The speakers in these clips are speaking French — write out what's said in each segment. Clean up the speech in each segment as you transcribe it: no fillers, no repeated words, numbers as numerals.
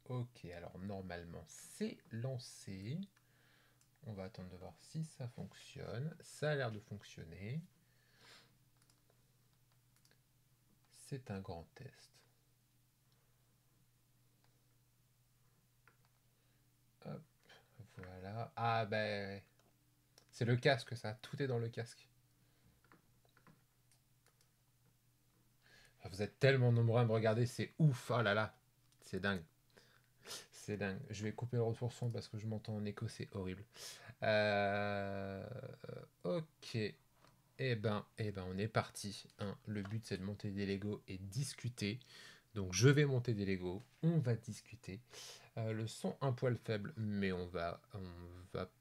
Ok, alors normalement c'est lancé. On va attendre de voir si ça fonctionne. Ça a l'air de fonctionner. C'est un grand test. Hop, voilà. Ah ben, c'est le casque ça, tout est dans le casque. Vous êtes tellement nombreux à me regarder, c'est ouf. Oh là là, c'est dingue. C'est dingue. Je vais couper le retour son parce que je m'entends en écho, c'est horrible. Euh, ok. Eh ben, on est parti. Hein. Le but, c'est de monter des Lego et discuter. Donc, je vais monter des Lego. On va discuter. Le son un poil faible, mais on va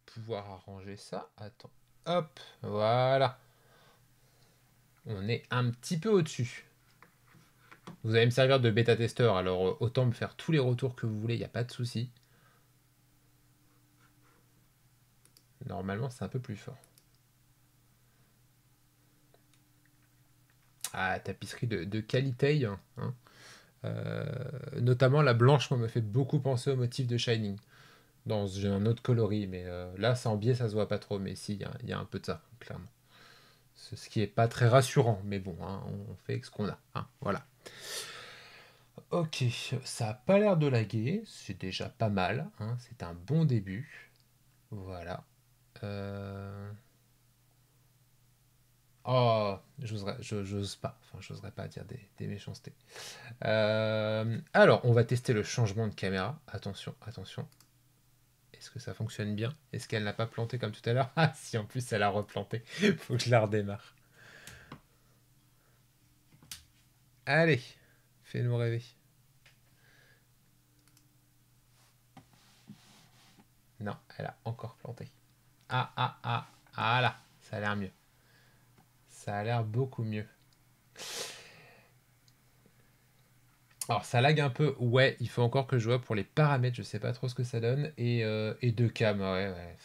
pouvoir arranger ça. Attends. Hop, voilà. On est un petit peu au-dessus. Vous allez me servir de bêta-testeur, alors autant me faire tous les retours que vous voulez, il n'y a pas de souci. Normalement, c'est un peu plus fort. Ah, tapisserie de qualité, hein. Notamment la blanche, moi, me fait beaucoup penser au motif de Shining. J'ai un autre coloris, mais là, c'est en biais, ça se voit pas trop. Mais si, il y a un peu de ça, clairement. Ce qui est pas très rassurant, mais bon, hein, on fait avec ce qu'on a. Hein, voilà. Ok, ça a pas l'air de laguer, c'est déjà pas mal. Hein, c'est un bon début. Voilà. Euh, Oh, j'ose pas. Enfin, j'oserais pas dire des méchancetés. Alors, on va tester le changement de caméra. Attention, attention. Est-ce que ça fonctionne bien? Est-ce qu'elle n'a pas planté comme tout à l'heure? Ah, si, en plus, elle a replanté. Faut que je la redémarre. Allez, fais-nous rêver. Non, elle a encore planté. Ah, ah, ah. Ah là, ça a l'air mieux. Ça a l'air beaucoup mieux. Alors, ça lag un peu. Ouais, il faut encore que je vois pour les paramètres. Je sais pas trop ce que ça donne. Et deux cam, ouais, ouais.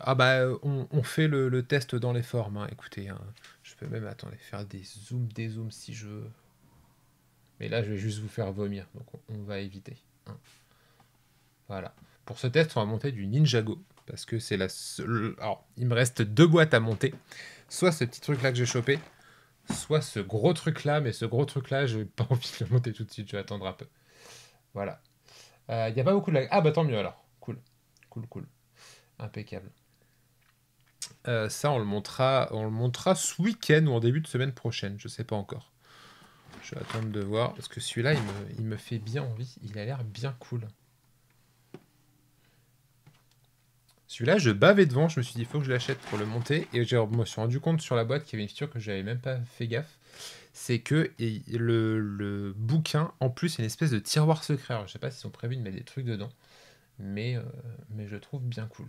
Ah bah on fait le test dans les formes, hein. Écoutez, hein, je peux même attendez, faire des zooms si je veux. Mais là je vais juste vous faire vomir, donc on va éviter. Hein. Voilà. Pour ce test, on va monter du Ninjago. Parce que c'est la seule. Alors, il me reste deux boîtes à monter. Soit ce petit truc là que j'ai chopé, soit ce gros truc là, mais ce gros truc là, j'ai pas envie de le monter tout de suite, je vais attendre un peu. Voilà. Il n'y a pas beaucoup de lag. Ah bah tant mieux alors. Cool. Cool, cool. Impeccable. Ça, on le montrera ce week-end ou en début de semaine prochaine. Je sais pas encore. Je vais attendre de voir. Parce que celui-là, il me fait bien envie. Il a l'air bien cool. Celui-là, je bavais devant. Je me suis dit, il faut que je l'achète pour le monter. Et je me suis rendu compte sur la boîte qu'il y avait une feature que j'avais même pas fait gaffe. C'est que le bouquin, en plus, c'est une espèce de tiroir secret. Alors, je sais pas s'ils ont prévu de mettre des trucs dedans. Mais je trouve bien cool.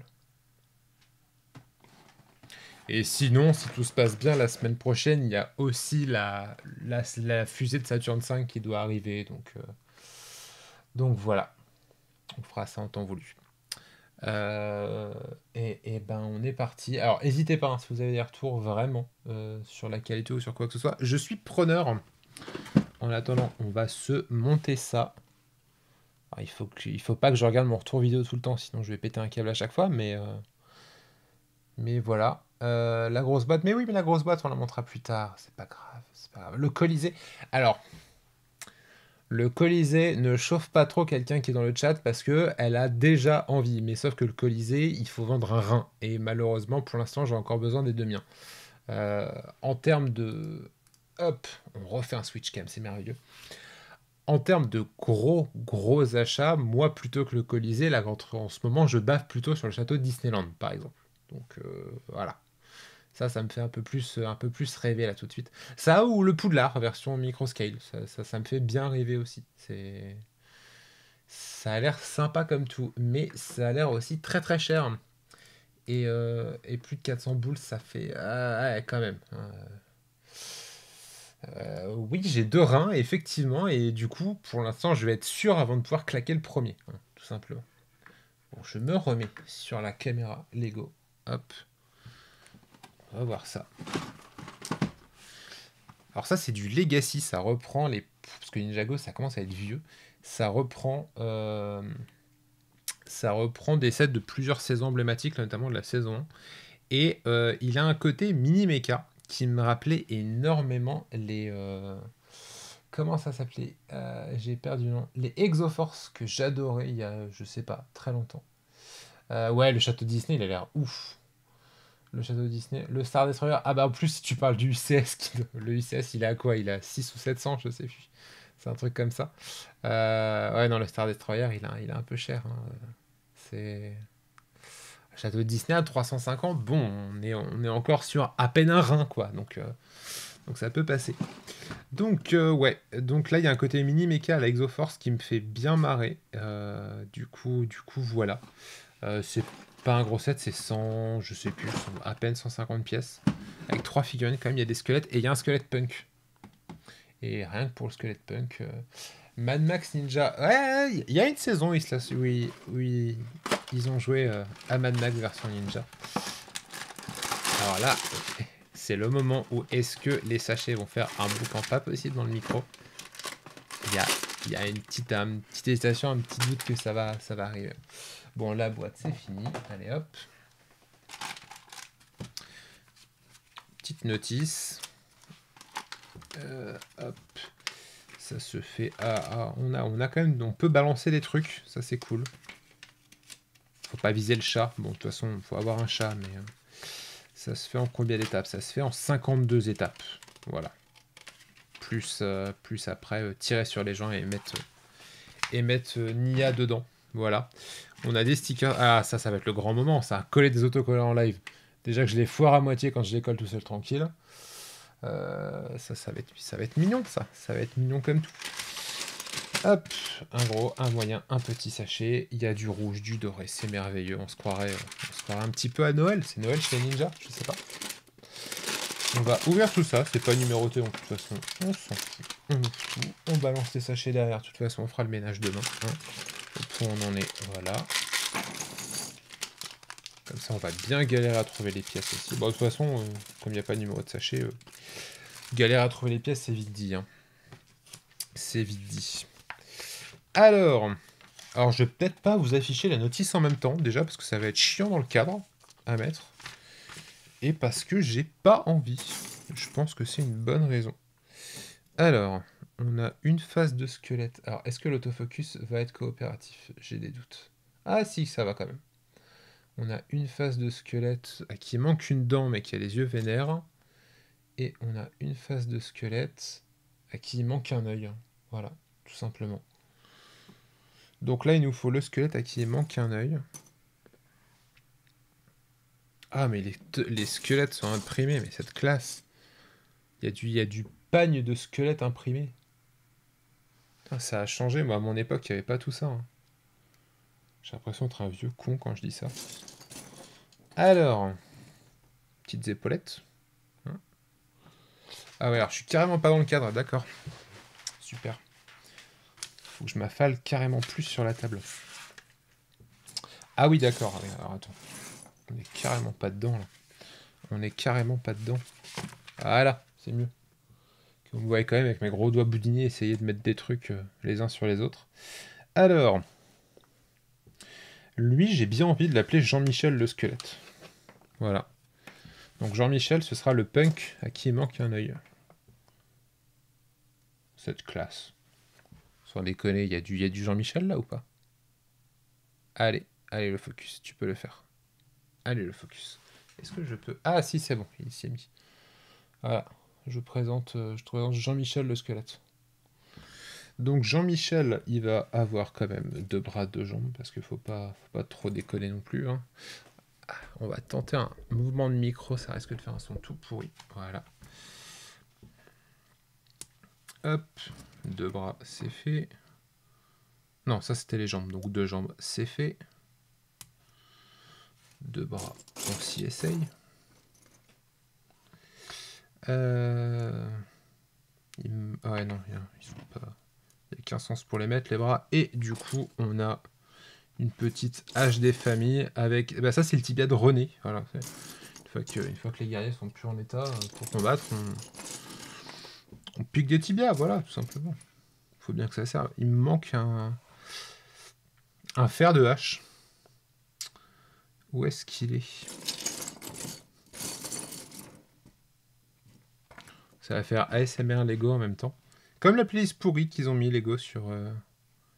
Et sinon, si tout se passe bien, la semaine prochaine, il y a aussi la fusée de Saturn V qui doit arriver. Donc voilà, on fera ça en temps voulu. Et ben on est parti. Alors n'hésitez pas, hein, si vous avez des retours vraiment sur la qualité ou sur quoi que ce soit. Je suis preneur. En attendant, on va se monter ça. Alors, il faut pas que je regarde mon retour vidéo tout le temps, sinon je vais péter un câble à chaque fois. Mais voilà. La grosse boîte. Mais oui, mais la grosse boîte, on la montrera plus tard. C'est pas grave. C'est pas grave. Le Colisée. Alors, le Colisée ne chauffe pas trop quelqu'un qui est dans le chat parce que elle a déjà envie. Mais sauf que le Colisée, il faut vendre un rein. Et malheureusement, pour l'instant, j'ai encore besoin des deux miens. En termes de. Hop, on refait un switch cam, c'est merveilleux. En termes de gros achats, moi plutôt que le Colisée, là, en ce moment, je bave plutôt sur le château de Disneyland, par exemple. Donc voilà. Ça me fait un peu plus rêver là tout de suite. Ça ou le Poudlard version microscale, ça me fait bien rêver aussi. Ça a l'air sympa comme tout, mais ça a l'air aussi très très cher. Et plus de 400 boules, ça fait ouais, quand même. Hein. Oui, j'ai deux reins effectivement, et du coup, pour l'instant, je vais être sûr avant de pouvoir claquer le premier, hein, tout simplement. Bon, je me remets sur la caméra Lego. Hop, on va voir ça. Alors ça, c'est du Legacy, ça reprend les parce que Ninjago, ça commence à être vieux, ça reprend des sets de plusieurs saisons emblématiques, notamment de la saison 1. Et il a un côté mini-mecha qui me rappelait énormément les... comment ça s'appelait? J'ai perdu le nom. Les Exoforce que j'adorais il y a, je sais pas, très longtemps. Ouais, le château Disney, il a l'air ouf. Le château Disney. Le Star Destroyer. Ah bah en plus, si tu parles du UCS, le UCS, il est à quoi? Il a 6 ou 700, je sais plus. C'est un truc comme ça. Ouais, non, le Star Destroyer, il est un peu cher, hein. C'est... Château Disney à 350, bon, on est encore sur à peine un rein, quoi. Donc ça peut passer. Donc, ouais. Donc là, il y a un côté mini-mecha à la Exoforce qui me fait bien marrer. Du coup, voilà. C'est pas un gros set, c'est 100, je sais plus, à peine 150 pièces. Avec 3 figurines, quand même, il y a des squelettes. Et il y a un squelette punk. Et rien que pour le squelette punk... Mad Max Ninja. Ouais, il y a une saison, oui, ils ont joué à Mad Max version Ninja. Alors là, c'est le moment où est-ce que les sachets vont faire un boucan pas possible dans le micro. Il y a une petite hésitation, un petit doute que ça va arriver. Bon, la boîte, c'est fini. Allez, hop. Petite notice. Hop. Ça se fait... on a quand même... On peut balancer des trucs. Ça, c'est cool. Faut pas viser le chat. Bon, de toute façon, il faut avoir un chat, mais... ça se fait en combien d'étapes? Ça se fait en 52 étapes. Voilà. Plus après, tirer sur les gens et mettre Nia dedans. Voilà. On a des stickers. Ah, ça va être le grand moment. Ça, coller des autocollants en live. Déjà que je les foire à moitié quand je les colle tout seul tranquille. Ça va être mignon, ça. Ça va être mignon comme tout. Hop, un gros, un moyen, un petit sachet. Il y a du rouge, du doré, c'est merveilleux. On se croirait un petit peu à Noël. C'est Noël chez Ninja, je sais pas. On va ouvrir tout ça. C'est pas numéroté, donc de toute façon, on s'en fout. On ouvre tout. On balance les sachets derrière. De toute façon, on fera le ménage demain. Hein. Au point où on en est, voilà. Comme ça, on va bien galérer à trouver les pièces aussi. Bon, de toute façon, comme il n'y a pas de numéro de sachet, galérer à trouver les pièces, c'est vite dit. Hein. C'est vite dit. Alors, je vais peut-être pas vous afficher la notice en même temps, déjà, parce que ça va être chiant dans le cadre à mettre. Et parce que j'ai pas envie. Je pense que c'est une bonne raison. Alors, on a une phase de squelette. Alors, est-ce que l'autofocus va être coopératif? J'ai des doutes. Ah si, ça va quand même. On a une phase de squelette qui manque une dent, mais qui a les yeux vénères. Et on a une phase de squelette à qui manque un œil. Voilà, tout simplement. Donc là, il nous faut le squelette à qui manque un œil. Ah, mais les squelettes sont imprimés, mais cette classe. Il y a du pagne de squelettes imprimé. Putain, ça a changé, moi à mon époque, il n'y avait pas tout ça. Hein. J'ai l'impression d'être un vieux con quand je dis ça. Alors, petites épaulettes. Hein. Ah ouais, alors je suis carrément pas dans le cadre, d'accord. Super. Faut que je m'affale carrément plus sur la table. Ah oui, d'accord. Alors attends. On est carrément pas dedans, là. On est carrément pas dedans. Voilà, c'est mieux. Vous me voyez quand même avec mes gros doigts boudinés essayer de mettre des trucs les uns sur les autres. Alors, lui, j'ai bien envie de l'appeler Jean-Michel le squelette. Voilà. Donc Jean-Michel, ce sera le punk à qui il manque un œil. Cette classe. Sans déconner, il y a du Jean-Michel là ou pas? Allez, le focus, tu peux le faire. Allez, le focus. Est-ce que je peux... Ah si, c'est bon, il s'y est mis. Voilà, je te présente Jean-Michel le squelette. Donc Jean-Michel, il va avoir quand même 2 bras, 2 jambes, parce qu'il faut pas trop déconner non plus. Hein. On va tenter un mouvement de micro, ça risque de faire un son tout pourri. Voilà. Hop, 2 bras, c'est fait. Non, ça c'était les jambes, donc 2 jambes, c'est fait. 2 bras, on s'y essaye. Ouais, non, ils sont pas... Il n'y a qu'un sens pour les mettre, les bras. Et du coup, on a une petite hache des familles avec... Bah, ça, c'est le tibia de René. Voilà. Une fois que les guerriers sont plus en état pour combattre, on pique des tibias, voilà, tout simplement. Faut bien que ça serve. Il me manque un fer de hache. Où est-ce qu'il est? Ça va faire ASMR Lego en même temps. Comme la playlist pourrie qu'ils ont mis Lego sur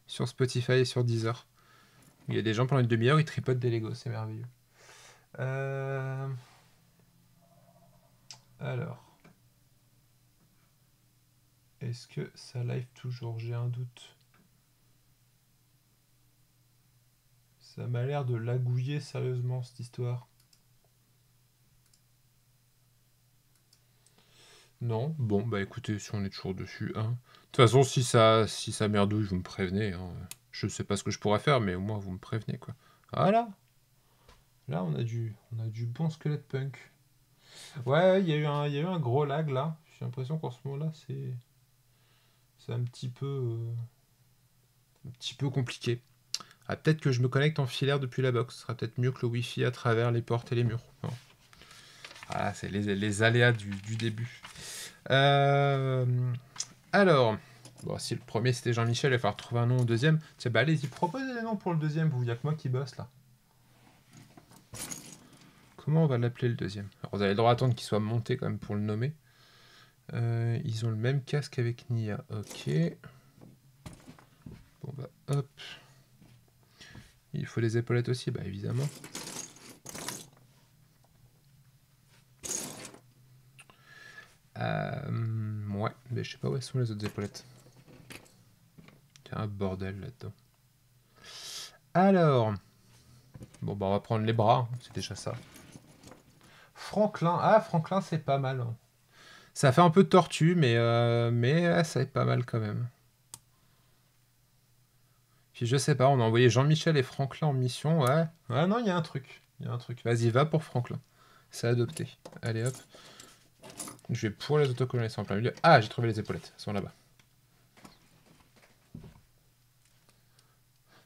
Spotify et sur Deezer. Il y a des gens pendant une demi-heure, ils tripotent des Lego, c'est merveilleux. Alors. Est-ce que ça live toujours? J'ai un doute. Ça m'a l'air de lagouiller sérieusement cette histoire. Non, bon, bah écoutez, si on est toujours dessus, hein. De toute façon, si ça merdouille, vous me prévenez, hein. Je sais pas ce que je pourrais faire, mais au moins vous me prévenez, quoi. Voilà. Là, on a du bon squelette punk. Ouais, il y a eu un gros lag là. J'ai l'impression qu'en ce moment-là, c'est un petit peu compliqué. Ah, peut-être que je me connecte en filaire depuis la box. Ce sera peut-être mieux que le Wi-Fi à travers les portes et les murs. Non. Voilà, c'est les aléas du début. Alors, bon, si le premier c'était Jean-Michel, il va falloir trouver un nom au deuxième. Tiens, bah allez-y, proposez des noms pour le deuxième. Vous, il n'y a que moi qui bosse là. Comment on va l'appeler le deuxième? Alors, vous avez le droit d'attendre qu'il soit monté quand même pour le nommer. Ils ont le même casque avec Nia. Ok. Bon bah hop. Il faut des épaulettes aussi, bah évidemment. Ouais, mais je sais pas où elles sont les autres épaulettes. Il y a un bordel là-dedans. Alors. Bon bah on va prendre les bras, hein, c'est déjà ça. Franklin. Ah, Franklin c'est pas mal. Hein. Ça fait un peu de tortue, mais ça est pas mal quand même. Puis je sais pas, on a envoyé Jean-Michel et Franklin en mission, ouais. Ah non, il y a un truc. Il y a un truc. Vas-y, va pour Franklin. C'est adopté. Allez hop. Je vais pour les autocollants en plein milieu. Ah, j'ai trouvé les épaulettes. Elles sont là-bas.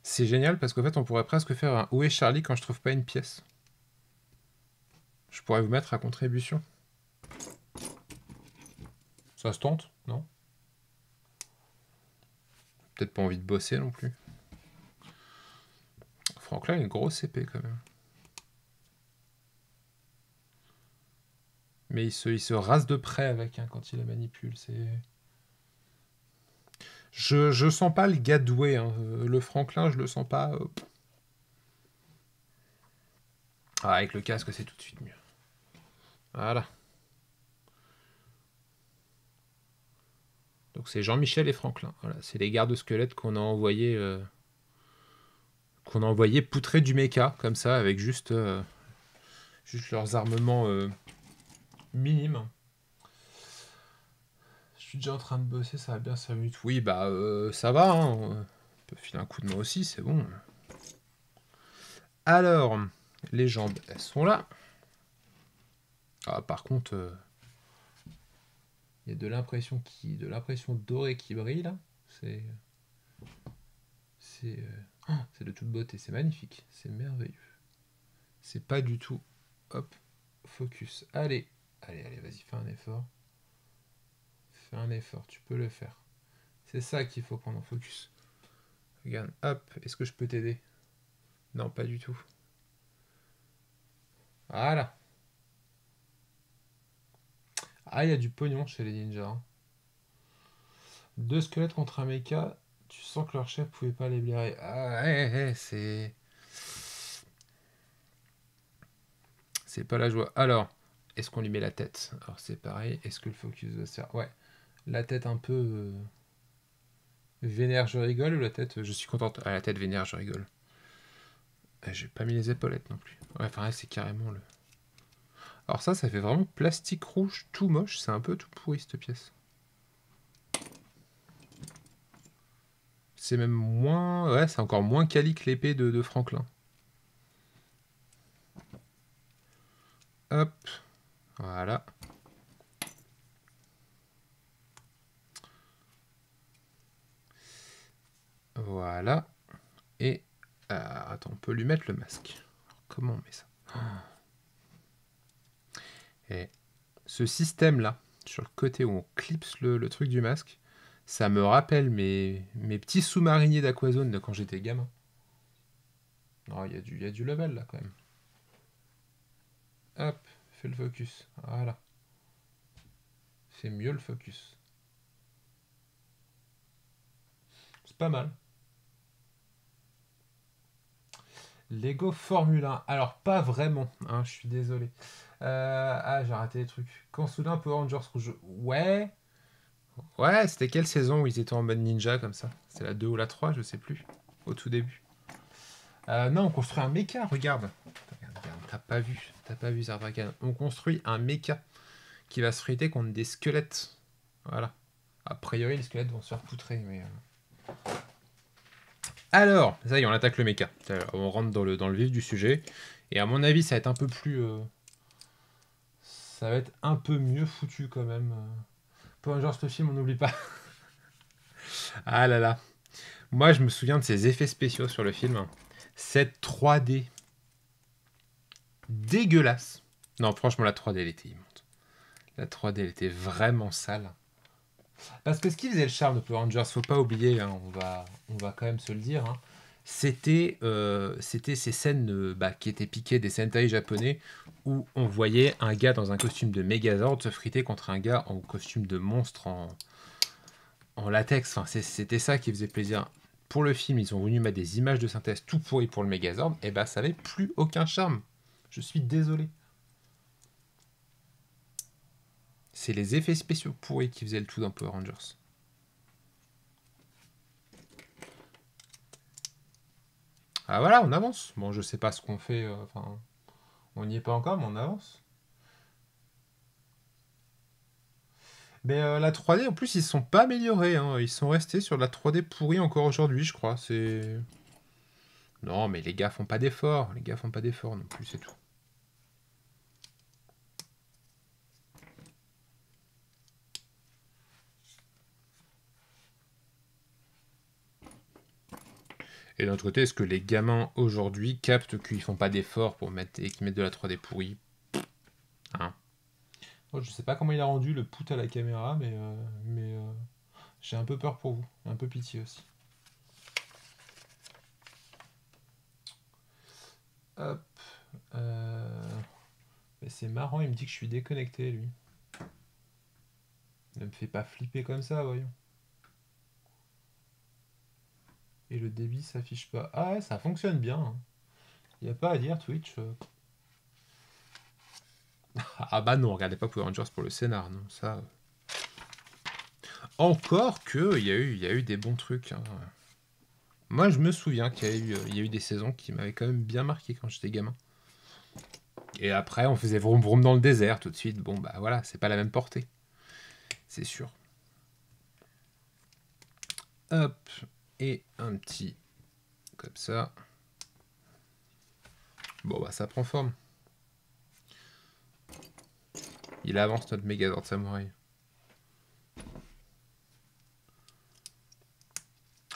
C'est génial parce qu'en fait, on pourrait presque faire un Où est Charlie quand je trouve pas une pièce. Je pourrais vous mettre à contribution. Ça se tente, non? Peut-être pas envie de bosser non plus. Franklin a une grosse épée quand même. Mais il se rase de près avec hein, quand il la manipule. Je sens pas le gars doué. Hein. Le Franklin, je le sens pas. Ah, avec le casque, c'est tout de suite mieux. Voilà. Donc c'est Jean-Michel et Franklin. Voilà, c'est les gardes-squelettes qu'on a envoyés poutrer du méca, comme ça, avec juste leurs armements minimes. Je suis déjà en train de bosser, ça va bien 5 minutes. Oui, bah ça va, hein. On peut filer un coup de main aussi, c'est bon. Alors, les jambes, elles sont là. Ah, par contre, il y a de l'impression dorée qui brille là. C'est de toute beauté, c'est magnifique, c'est merveilleux. C'est pas du tout. Hop, focus. Allez, vas-y, fais un effort. Fais un effort, tu peux le faire. C'est ça qu'il faut prendre en focus. Regarde, hop, est-ce que je peux t'aider? Non, pas du tout. Voilà. Ah, il y a du pognon chez les ninjas. Hein. 2 squelettes contre un mecha, tu sens que leur chef pouvait pas les blairer. Ah, ouais, c'est... C'est pas la joie. Alors, est-ce qu'on lui met la tête? Alors c'est pareil, est-ce que le focus va se faire? Ouais. La tête un peu... vénère, je rigole, ou la tête, je suis contente. Ah, la tête vénère, je rigole. J'ai pas mis les épaulettes non plus. Ouais, enfin, c'est carrément le... Alors ça fait vraiment plastique rouge, tout moche. C'est un peu tout pourri, cette pièce. C'est même moins... Ouais, c'est encore moins quali que l'épée de Franklin. Hop. Voilà. Voilà. Et... attends, on peut lui mettre le masque. Alors, comment on met ça? Et ce système-là, sur le côté où on clipse le truc du masque, Ça me rappelle mes petits sous-mariniers d'Aquazone de quand j'étais gamin. Oh, il y a du level là quand même. Hop, fais le focus. Voilà. Fais mieux le focus. C'est pas mal. Lego Formule 1. Alors, pas vraiment, hein, je suis désolé. Ah, j'ai raté les trucs. Quand soudain Power Rangers rouge. Ouais. Ouais, c'était quelle saison où ils étaient en mode ninja comme ça? C'était la 2 ou la 3, je sais plus. Au tout début. Non, on construit un mecha, regarde. Regarde, t'as pas vu Zarbakan. On construit un mecha qui va se friter contre des squelettes. Voilà. A priori, les squelettes vont se faire poutrer, mais... Alors, ça y est, on attaque le mecha. On rentre dans le vif du sujet. Et à mon avis, ça va être un peu plus... ça va être un peu mieux foutu quand même. Power Rangers, le film, on n'oublie pas. Ah là là. Moi, je me souviens de ces effets spéciaux sur le film. Cette 3D dégueulasse. Non, franchement, la 3D, elle était immonde. La 3D, elle était vraiment sale. Parce que ce qui faisait le charme de Power Rangers, faut pas oublier, hein, on va quand même se le dire, hein, c'était ces scènes qui étaient piquées des Sentai japonais où on voyait un gars dans un costume de Megazord se friter contre un gars en costume de monstre en latex. Enfin, c'était ça qui faisait plaisir. Pour le film, ils ont voulu mettre des images de synthèse tout pourries pour le Megazord, et bah ça n'avait plus aucun charme. Je suis désolé. C'est les effets spéciaux pourris qui faisaient le tout dans Power Rangers. Ah voilà, on avance. Bon, je sais pas ce qu'on fait, enfin, on n'y est pas encore, mais on avance. Mais la 3D, en plus, ils se sont pas améliorés, hein. Ils sont restés sur la 3D pourrie encore aujourd'hui, je crois. C'est... Non, mais les gars font pas d'efforts. Les gars font pas d'efforts non plus, c'est tout. Et d'un autre côté, est-ce que les gamins aujourd'hui captent qu'ils font pas d'efforts pour mettre et qu'ils mettent de la 3D pourrie, hein? Moi, je sais pas comment il a rendu le pouce à la caméra, mais j'ai un peu peur pour vous, un peu pitié aussi. Hop. Mais c'est marrant, il me dit que je suis déconnecté, lui. Ne me fait pas flipper comme ça, voyons. Et le débit s'affiche pas. Ah ouais, ça fonctionne bien. Il n'y a pas à dire, Twitch. Ah bah non, regardez pas Power Rangers pour le scénar, non, ça... Encore que, il y a eu des bons trucs, hein. Moi, je me souviens il y a eu des saisons qui m'avaient quand même bien marqué quand j'étais gamin. Et après, on faisait vroom vroom dans le désert tout de suite. Bon, bah voilà, c'est pas la même portée. C'est sûr. Hop. Et un petit... Comme ça. Bon, bah ça prend forme. Il avance notre Megazord Samouraï.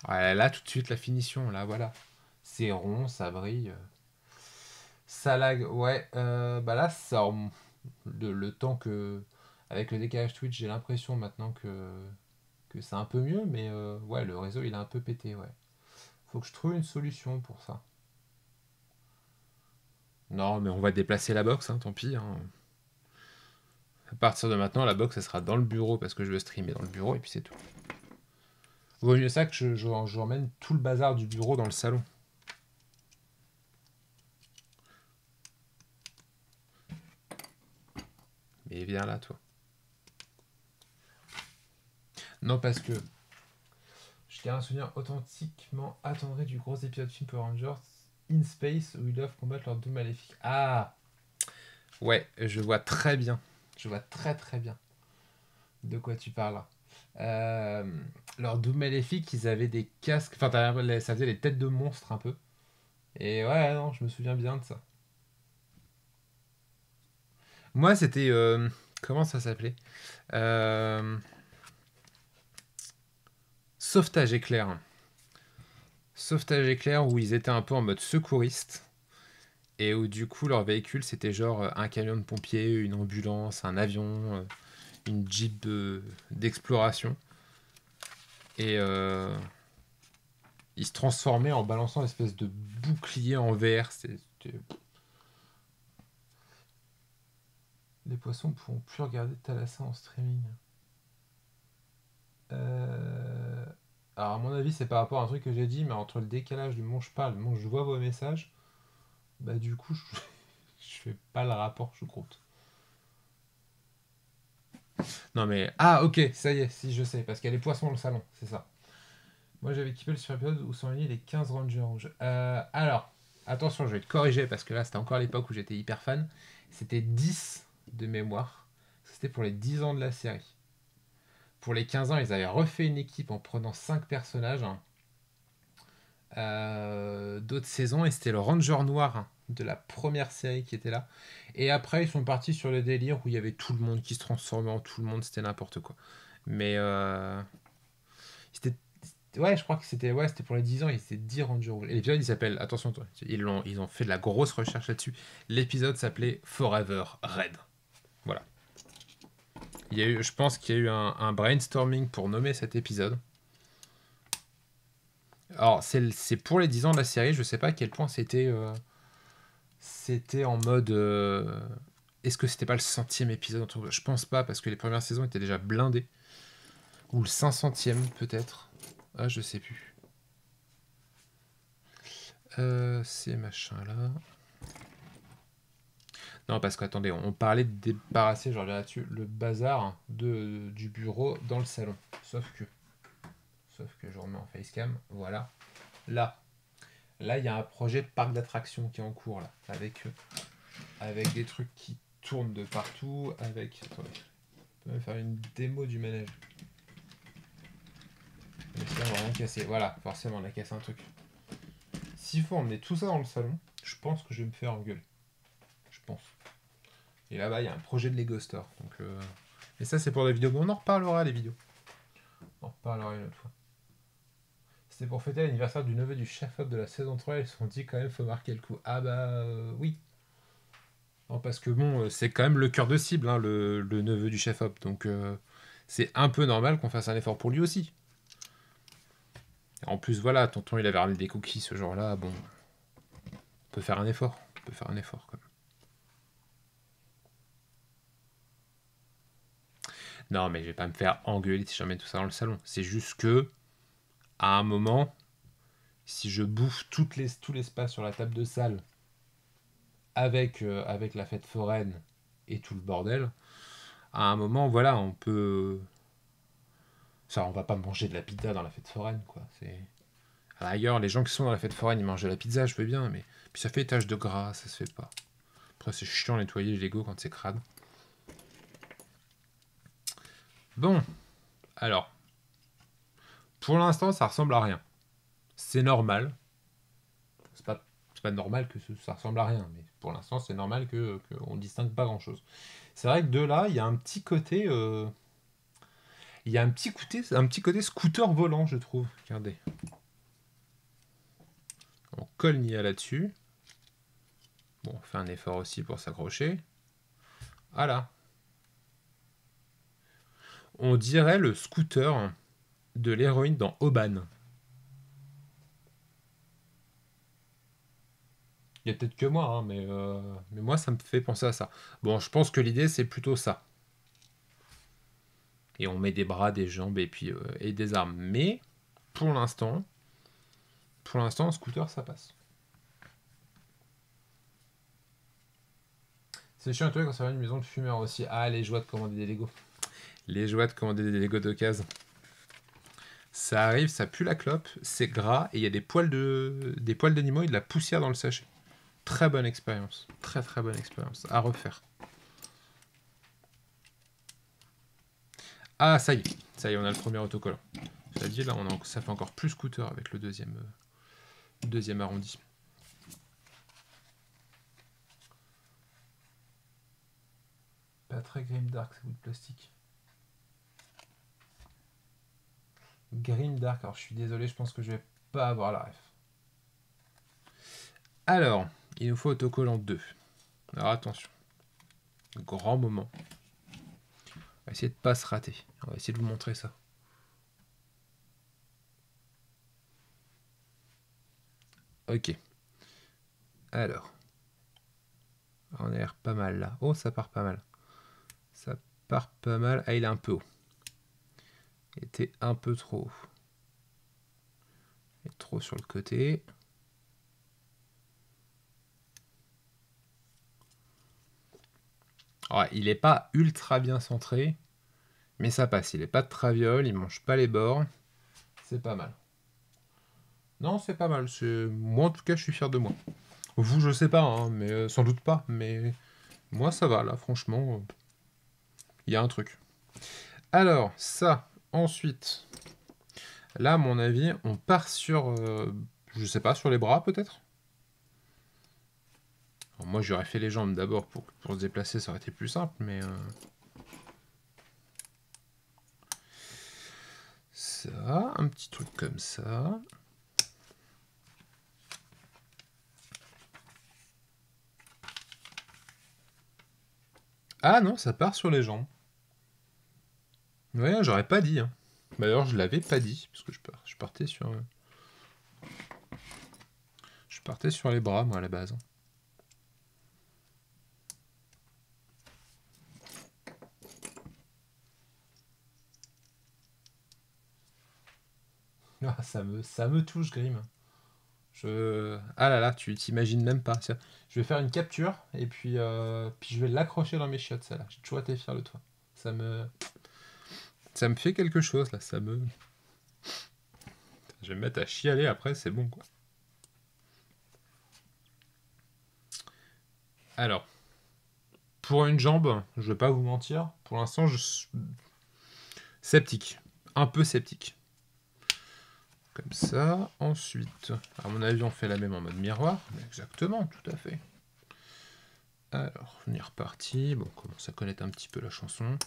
Ah, là, tout de suite, la finition. Là, voilà. C'est rond, ça brille. Ça lag. Ouais. Bah là, ça... Le temps que... Avec le décalage Twitch, j'ai l'impression maintenant que c'est un peu mieux. Mais ouais, le réseau, il a un peu pété, ouais. Faut que je trouve une solution pour ça. Non, mais on va déplacer la box, hein, tant pis, hein. À partir de maintenant, la box, elle sera dans le bureau parce que je veux streamer dans le bureau et puis c'est tout. Vaut mieux ça que je emmène tout le bazar du bureau dans le salon. Mais viens là, toi. Non, parce que je garde un souvenir authentiquement attendri du gros épisode de film Power Rangers In Space où ils doivent combattre leur doux maléfique. Ah! Ouais, je vois très bien. Je vois très très bien de quoi tu parles. Euh, Leur doux maléfique, ils avaient des casques. Enfin, ça faisait les têtes de monstres un peu. Et ouais, non, je me souviens bien de ça. Moi, c'était. Comment ça s'appelait? Euh, Sauvetage éclair. Sauvetage éclair où ils étaient un peu en mode secouriste. Et où du coup, leur véhicule, c'était genre un camion de pompiers, une ambulance, un avion, une jeep d'exploration. Et il se transformait en balançant l'espèce de bouclier en verre. Les poissons ne pourront plus regarder Thalassa en streaming. Alors à mon avis c'est par rapport à un truc que j'ai dit, mais entre le décalage du moment où je parle, du moment où je vois vos messages, bah du coup je fais pas le rapport choucroute. Non mais... Ah ok, ça y est, si je sais, parce qu'il y a les poissons dans le salon, c'est ça. Moi j'avais kiffé le super épisode où sont réunis les 15 Rangers rouges. Alors, attention, je vais te corriger, parce que là c'était encore l'époque où j'étais hyper fan. C'était 10 de mémoire. C'était pour les 10 ans de la série. Pour les 15 ans, ils avaient refait une équipe en prenant 5 personnages d'autres saisons, et c'était le Ranger Noir de la première série qui était là. Et après, ils sont partis sur le délire où il y avait tout le monde qui se transformait en tout le monde, c'était n'importe quoi. Mais c'était... Ouais, je crois que c'était pour les 10 ans, il c'était 10 Rangers rouges. Et l'épisode, il s'appelle... Attention, toi, ils ont fait de la grosse recherche là-dessus. L'épisode s'appelait Forever Red. Voilà. Je pense qu'il y a eu un brainstorming pour nommer cet épisode. Alors, c'est pour les 10 ans de la série, je sais pas à quel point c'était en mode... Est-ce que c'était pas le 100e épisode? Je pense pas, parce que les premières saisons étaient déjà blindées. Ou le 500e, peut-être. Ah, je sais plus. Ces machins-là... Non, parce qu'attendez, on parlait de débarrasser, je reviens là-dessus, le bazar du bureau dans le salon. Sauf que je remets en facecam, voilà. Là, il y a un projet de parc d'attractions qui est en cours, là, avec des trucs qui tournent de partout, avec... Attendez, on peut même faire une démo du manège. Mais ça, on va rien casser. Voilà, forcément, on a cassé un truc. S'il faut emmener tout ça dans le salon, je pense que je vais me faire engueuler. Je pense. Et là-bas, il y a un projet de Lego Store. Donc, et ça, c'est pour la vidéo. Bon, on en reparlera, les vidéos. On en reparlera une autre fois. C'était pour fêter l'anniversaire du neveu du chef-op de la saison 3. Ils se sont dit, quand même, faut marquer le coup. Ah bah, oui. Non, parce que bon, c'est quand même le cœur de cible, hein, le neveu du chef-op. Donc, c'est un peu normal qu'on fasse un effort pour lui aussi. En plus, voilà, tonton, il avait ramené des cookies ce jour-là. Bon, on peut faire un effort. On peut faire un effort, quand même. Non, mais je vais pas me faire engueuler si j'emmène tout ça dans le salon. C'est juste que, à un moment, si je bouffe tout l'espace sur la table de salle avec la fête foraine et tout le bordel, à un moment, voilà, on peut... Ça, on va pas manger de la pizza dans la fête foraine, quoi. Ailleurs, les gens qui sont dans la fête foraine, ils mangent de la pizza, je veux bien, mais... Puis ça fait tache de gras, ça se fait pas. Après, c'est chiant de nettoyer les Lego quand c'est crade. Bon, alors... Pour l'instant, ça ressemble à rien. C'est normal. C'est pas normal que ça ressemble à rien, mais pour l'instant, c'est normal qu'on distingue pas grand-chose. C'est vrai que de là, il y a un petit côté... Il y a un petit côté scooter volant, je trouve. Regardez. On colle Nia là-dessus. Bon, on fait un effort aussi pour s'accrocher. Voilà. On dirait le scooter de l'héroïne dans Oban. Il y a peut-être que moi, hein, mais moi, ça me fait penser à ça. Bon, je pense que l'idée, c'est plutôt ça. Et on met des bras, des jambes et puis et des armes. Mais, pour l'instant, un scooter, ça passe. C'est chiant, toi, quand ça va une maison de fumeurs aussi. Ah, les joies de commander des Lego. Les joies de commander des Lego d'occasion. Ça arrive, ça pue la clope, c'est gras, et il y a des poils d'animaux et de la poussière dans le sachet. Très bonne expérience. Très très bonne expérience. À refaire. Ah, ça y est, on a le premier autocollant. Cela dit, là, ça fait encore plus scooter avec le deuxième arrondi. Pas très grimdark, ce bout de plastique. Grimdark, alors je suis désolé, je pense que je vais pas avoir la ref. Alors, il nous faut autocollant 2. Alors attention. Grand moment. On va essayer de pas se rater. On va essayer de vous montrer ça. Ok. Alors. On a l'air pas mal là. Oh, ça part pas mal. Ça part pas mal. Ah, il est un peu haut. Il était un peu trop haut. Il est trop sur le côté. Ouais, il est pas ultra bien centré. Mais ça passe. Il est pas de traviole. Il mange pas les bords. C'est pas mal. Non, c'est pas mal. Moi, en tout cas, je suis fier de moi. Vous, je sais pas, hein, mais sans doute pas. Mais moi, ça va, là, franchement. Il y a un truc. Alors, ça, ensuite. Là, à mon avis, on part sur... je sais pas, sur les bras, peut-être. Moi, j'aurais fait les jambes d'abord pour se déplacer, ça aurait été plus simple, mais... Ça, un petit truc comme ça. Ah non, ça part sur les jambes. Ouais, j'aurais pas dit. Hein. D'ailleurs, je l'avais pas dit, parce que je partais sur... Je partais sur les bras, moi, à la base. Ah, ça me touche, Grim. Ah là là, tu t'imagines même pas. Tiens, je vais faire une capture, et puis je vais l'accrocher dans mes chiottes, celle-là. J'ai toujours été fier de toi. Ça me fait quelque chose, là. Je vais me mettre à chialer après, c'est bon, quoi. Alors, pour une jambe, je vais pas vous mentir, pour l'instant, je suis sceptique. Un peu sceptique. Comme ça. Ensuite, à mon avis, on fait la même en mode miroir. Exactement, tout à fait. Alors, on est reparti. Bon, on commence à connaître un petit peu la chanson.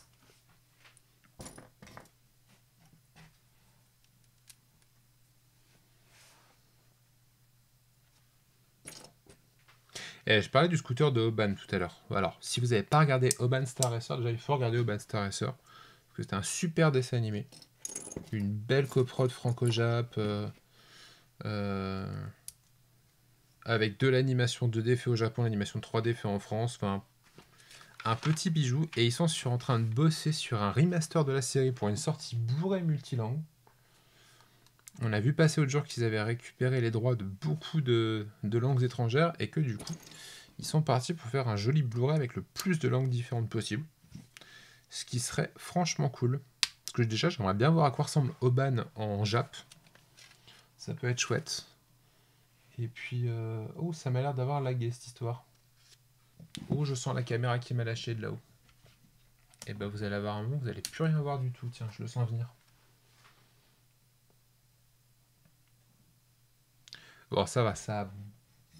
Et je parlais du scooter de Oban tout à l'heure. Alors, si vous n'avez pas regardé Oban Star Racer, déjà il faut regarder Oban Star Racer. Parce que c'était un super dessin animé. Une belle coprode franco-jap. Avec de l'animation 2D fait au Japon, l'animation 3D fait en France. Enfin, un petit bijou. Et ils sont en train de bosser sur un remaster de la série pour une sortie Blu-ray multilangue. On a vu passer l'autre jour qu'ils avaient récupéré les droits de beaucoup de langues étrangères et que du coup, ils sont partis pour faire un joli Blu-ray avec le plus de langues différentes possible. Ce qui serait franchement cool. Parce que déjà, j'aimerais bien voir à quoi ressemble Oban en Jap. Ça peut être chouette. Et puis, oh, ça m'a l'air d'avoir lagué cette histoire. Oh, je sens la caméra qui m'a lâché de là-haut. Et ben vous allez avoir un moment, vous allez plus rien voir du tout. Tiens, je le sens venir. Bon, ça va, ça a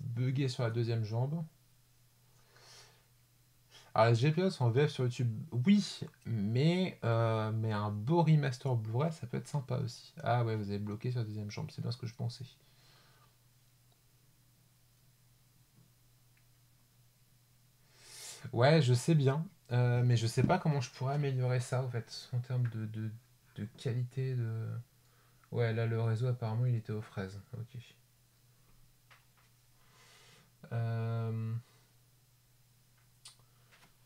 bugué sur la deuxième jambe. Alors, les GPS en VF sur YouTube, oui, mais un beau remaster Blu-ray, ça peut être sympa aussi. Ah ouais, vous avez bloqué sur la deuxième jambe, c'est bien ce que je pensais. Ouais, je sais bien, mais je sais pas comment je pourrais améliorer ça, en fait, en termes de qualité de... Ouais, là, le réseau, apparemment, il était aux fraises. Ok. Euh,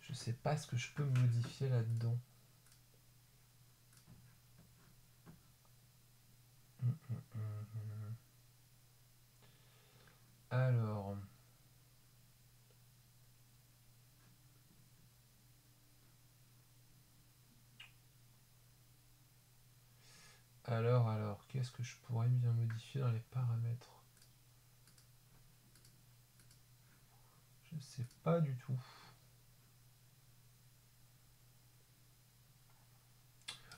Je sais pas ce que je peux modifier là-dedans. Alors... Alors, qu'est-ce que je pourrais bien modifier dans les paramètres? Je sais pas du tout.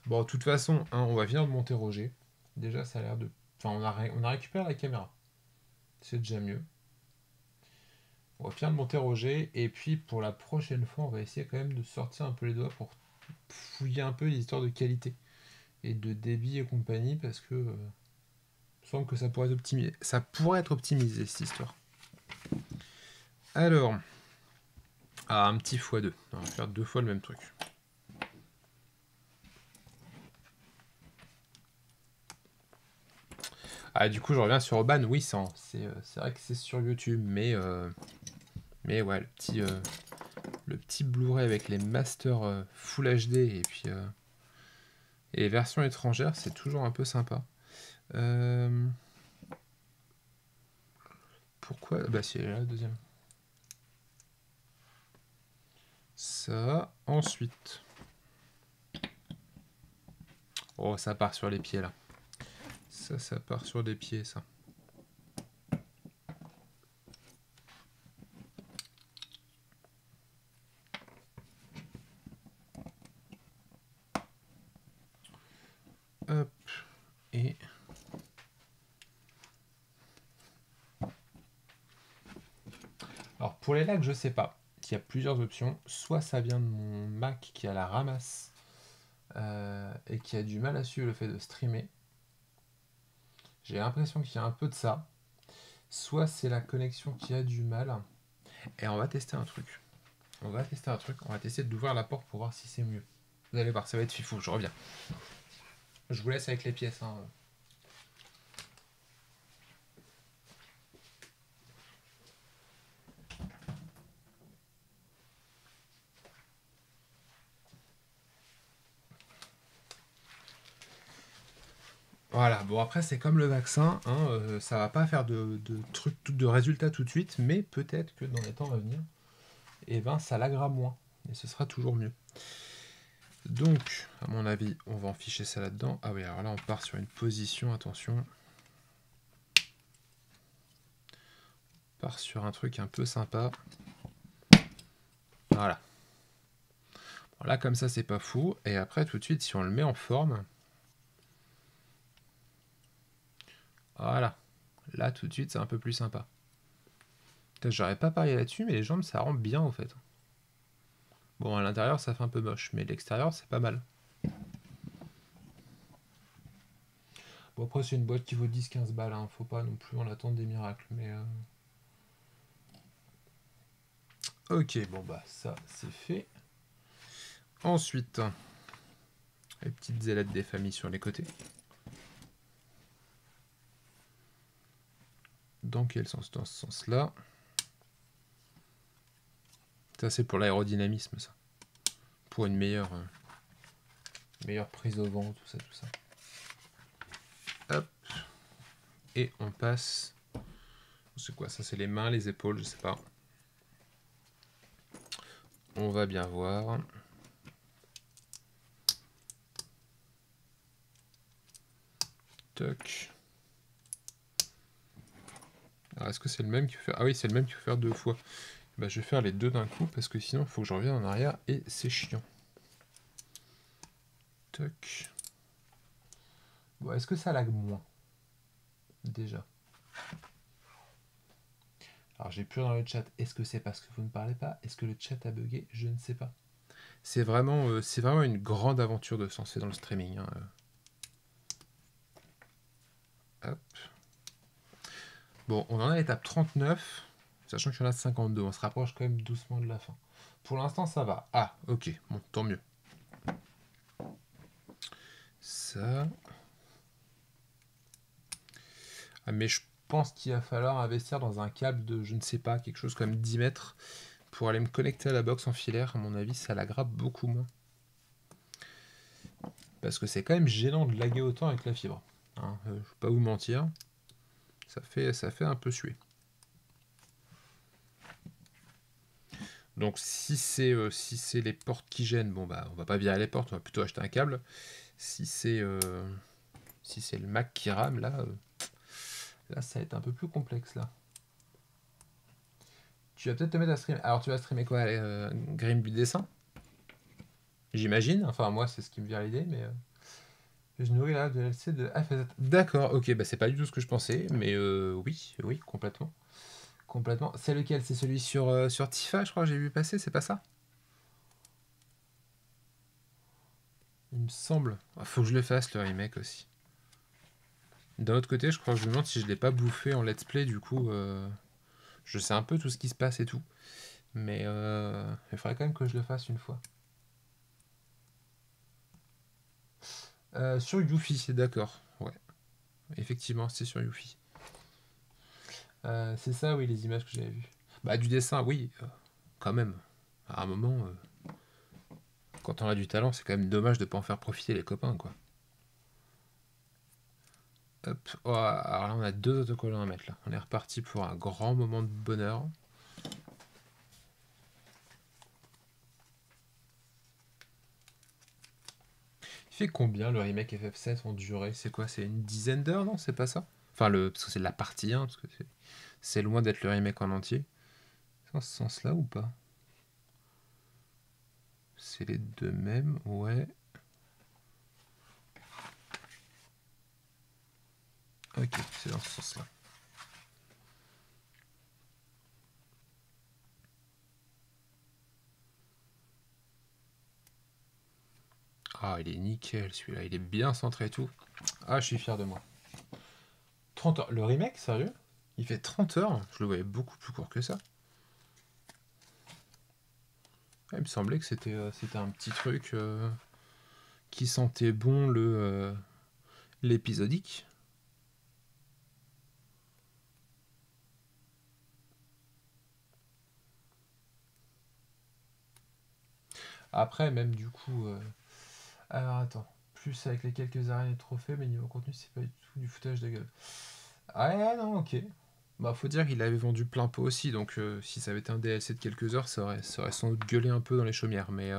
Bon, de toute façon, hein, on va venir de monter Roger. Déjà, ça a l'air de... Enfin, on a récupéré la caméra. C'est déjà mieux. On va finir de monter Roger. Et puis, pour la prochaine fois, on va essayer quand même de sortir un peu les doigts pour fouiller un peu les histoires de qualité et de débit et compagnie, parce que... il me semble que ça pourrait être optimisé. Ça pourrait être optimisé, cette histoire. Alors... Ah, un petit x2. On va faire 2 fois le même truc. Ah, du coup, je reviens sur Oban. Oui, c'est vrai que c'est sur YouTube, mais ouais, le petit Blu-ray avec les masters Full HD et les versions étrangères, c'est toujours un peu sympa. Pourquoi? Bah, c'est là, le deuxième. Ça, ensuite. Oh, ça part sur les pieds, là. Ça part sur les pieds, ça. Hop. Et... Alors, pour les lags, je sais pas. Il y a plusieurs options. Soit ça vient de mon Mac qui a la ramasse et qui a du mal à suivre le fait de streamer. J'ai l'impression qu'il y a un peu de ça. Soit c'est la connexion qui a du mal. Et on va tester un truc. On va tester d'ouvrir la porte pour voir si c'est mieux. Vous allez voir, ça va être fifou, je reviens. Je vous laisse avec les pièces. Hein. Voilà, bon après c'est comme le vaccin, hein, ça va pas faire de résultats tout de suite, mais peut-être que dans les temps à venir, eh ben, ça l'aggravera moins, et ce sera toujours mieux. Donc, à mon avis, on va en ficher ça là-dedans. Ah oui, alors là on part sur une position, attention. On part sur un truc un peu sympa. Voilà. Bon, là comme ça c'est pas fou, et après tout de suite si on le met en forme, voilà. Là tout de suite c'est un peu plus sympa. J'aurais pas parié là-dessus, mais les jambes ça rend bien en fait. Bon, à l'intérieur ça fait un peu moche, mais l'extérieur c'est pas mal. Bon, après c'est une boîte qui vaut 10-15 balles, hein. Faut pas non plus en attendre des miracles, mais... Ok, bon bah ça c'est fait. Ensuite, les petites ailettes des familles sur les côtés. Dans quel sens? Dans ce sens-là. Ça c'est pour l'aérodynamisme, ça. Pour une meilleure prise au vent, tout ça, tout ça. Hop. Et on passe... C'est quoi ça? C'est les mains, les épaules, je sais pas. On va bien voir. Toc. Alors est-ce que c'est le même qu'il faut faire? Ah oui, c'est le même qu'il faut faire 2 fois. Bah, je vais faire les deux d'un coup parce que sinon il faut que je revienne en arrière et c'est chiant. Toc. Bon, est-ce que ça lag moins? Déjà. Alors j'ai plus dans le chat. Est-ce que c'est parce que vous ne parlez pas? Est-ce que le chat a bugué? Je ne sais pas. C'est vraiment une grande aventure de se lancer dans le streaming. Hein. Hop. Bon, on en est à l'étape 39, sachant qu'il y en a 52. On se rapproche quand même doucement de la fin. Pour l'instant, ça va. Ah, ok. Bon, tant mieux. Ça. Ah, mais je pense qu'il va falloir investir dans un câble de, je ne sais pas, quelque chose comme 10 mètres pour aller me connecter à la box en filaire. À mon avis, ça l'aggrave beaucoup moins. Parce que c'est quand même gênant de laguer autant avec la fibre. Hein, je ne vais pas vous mentir. Ça fait un peu suer. Donc si c'est les portes qui gênent, bon bah on va pas virer les portes, on va plutôt acheter un câble. Si c'est le Mac qui rame, là ça va être un peu plus complexe là. Tu vas peut-être te mettre à streamer. Alors tu vas streamer quoi? Grim du dessin? J'imagine. Enfin moi c'est ce qui me vient à l'idée, mais je nourris la DLC de FZ. D'accord, ok, bah c'est pas du tout ce que je pensais, mais oui, complètement. Complètement. C'est lequel? C'est celui sur Tifa, je crois que j'ai vu passer, c'est pas ça? Il me semble. Faut que je le fasse le remake aussi. D'un autre côté, je crois que je me demande si je l'ai pas bouffé en let's play, du coup, je sais un peu tout ce qui se passe et tout. Mais il faudrait quand même que je le fasse une fois. Sur Yuffie, d'accord, ouais. Effectivement, c'est sur Yuffie. C'est ça, oui, les images que j'avais vues. Bah, du dessin, oui, quand même. À un moment, quand on a du talent, c'est quand même dommage de pas en faire profiter les copains, quoi. Hop. Oh, alors là, on a 2 autocollants à mettre, là. On est reparti pour un grand moment de bonheur. Il fait combien le remake FF7 en durée? C'est quoi? C'est une dizaine d'heures, non? C'est pas ça? Enfin, parce que c'est la partie 1, parce que c'est loin d'être le remake en entier. C'est dans ce sens-là ou pas? C'est les deux mêmes, ouais. Ok, c'est dans ce sens-là. Ah, il est nickel celui-là, il est bien centré et tout. Ah, je suis fier de moi. 30 heures. Le remake, sérieux? Il fait 30 heures? Je le voyais beaucoup plus court que ça. Ah, il me semblait que c'était un petit truc qui sentait bon l'épisodique. Après, même du coup. Alors attends. Plus avec les quelques araignées de trophées, mais niveau contenu, c'est pas du tout du foutage de gueule. Ah ouais, non, ok. Bah, faut dire qu'il avait vendu plein pot aussi, donc si ça avait été un DLC de quelques heures, ça aurait sans doute gueulé un peu dans les chaumières, mais.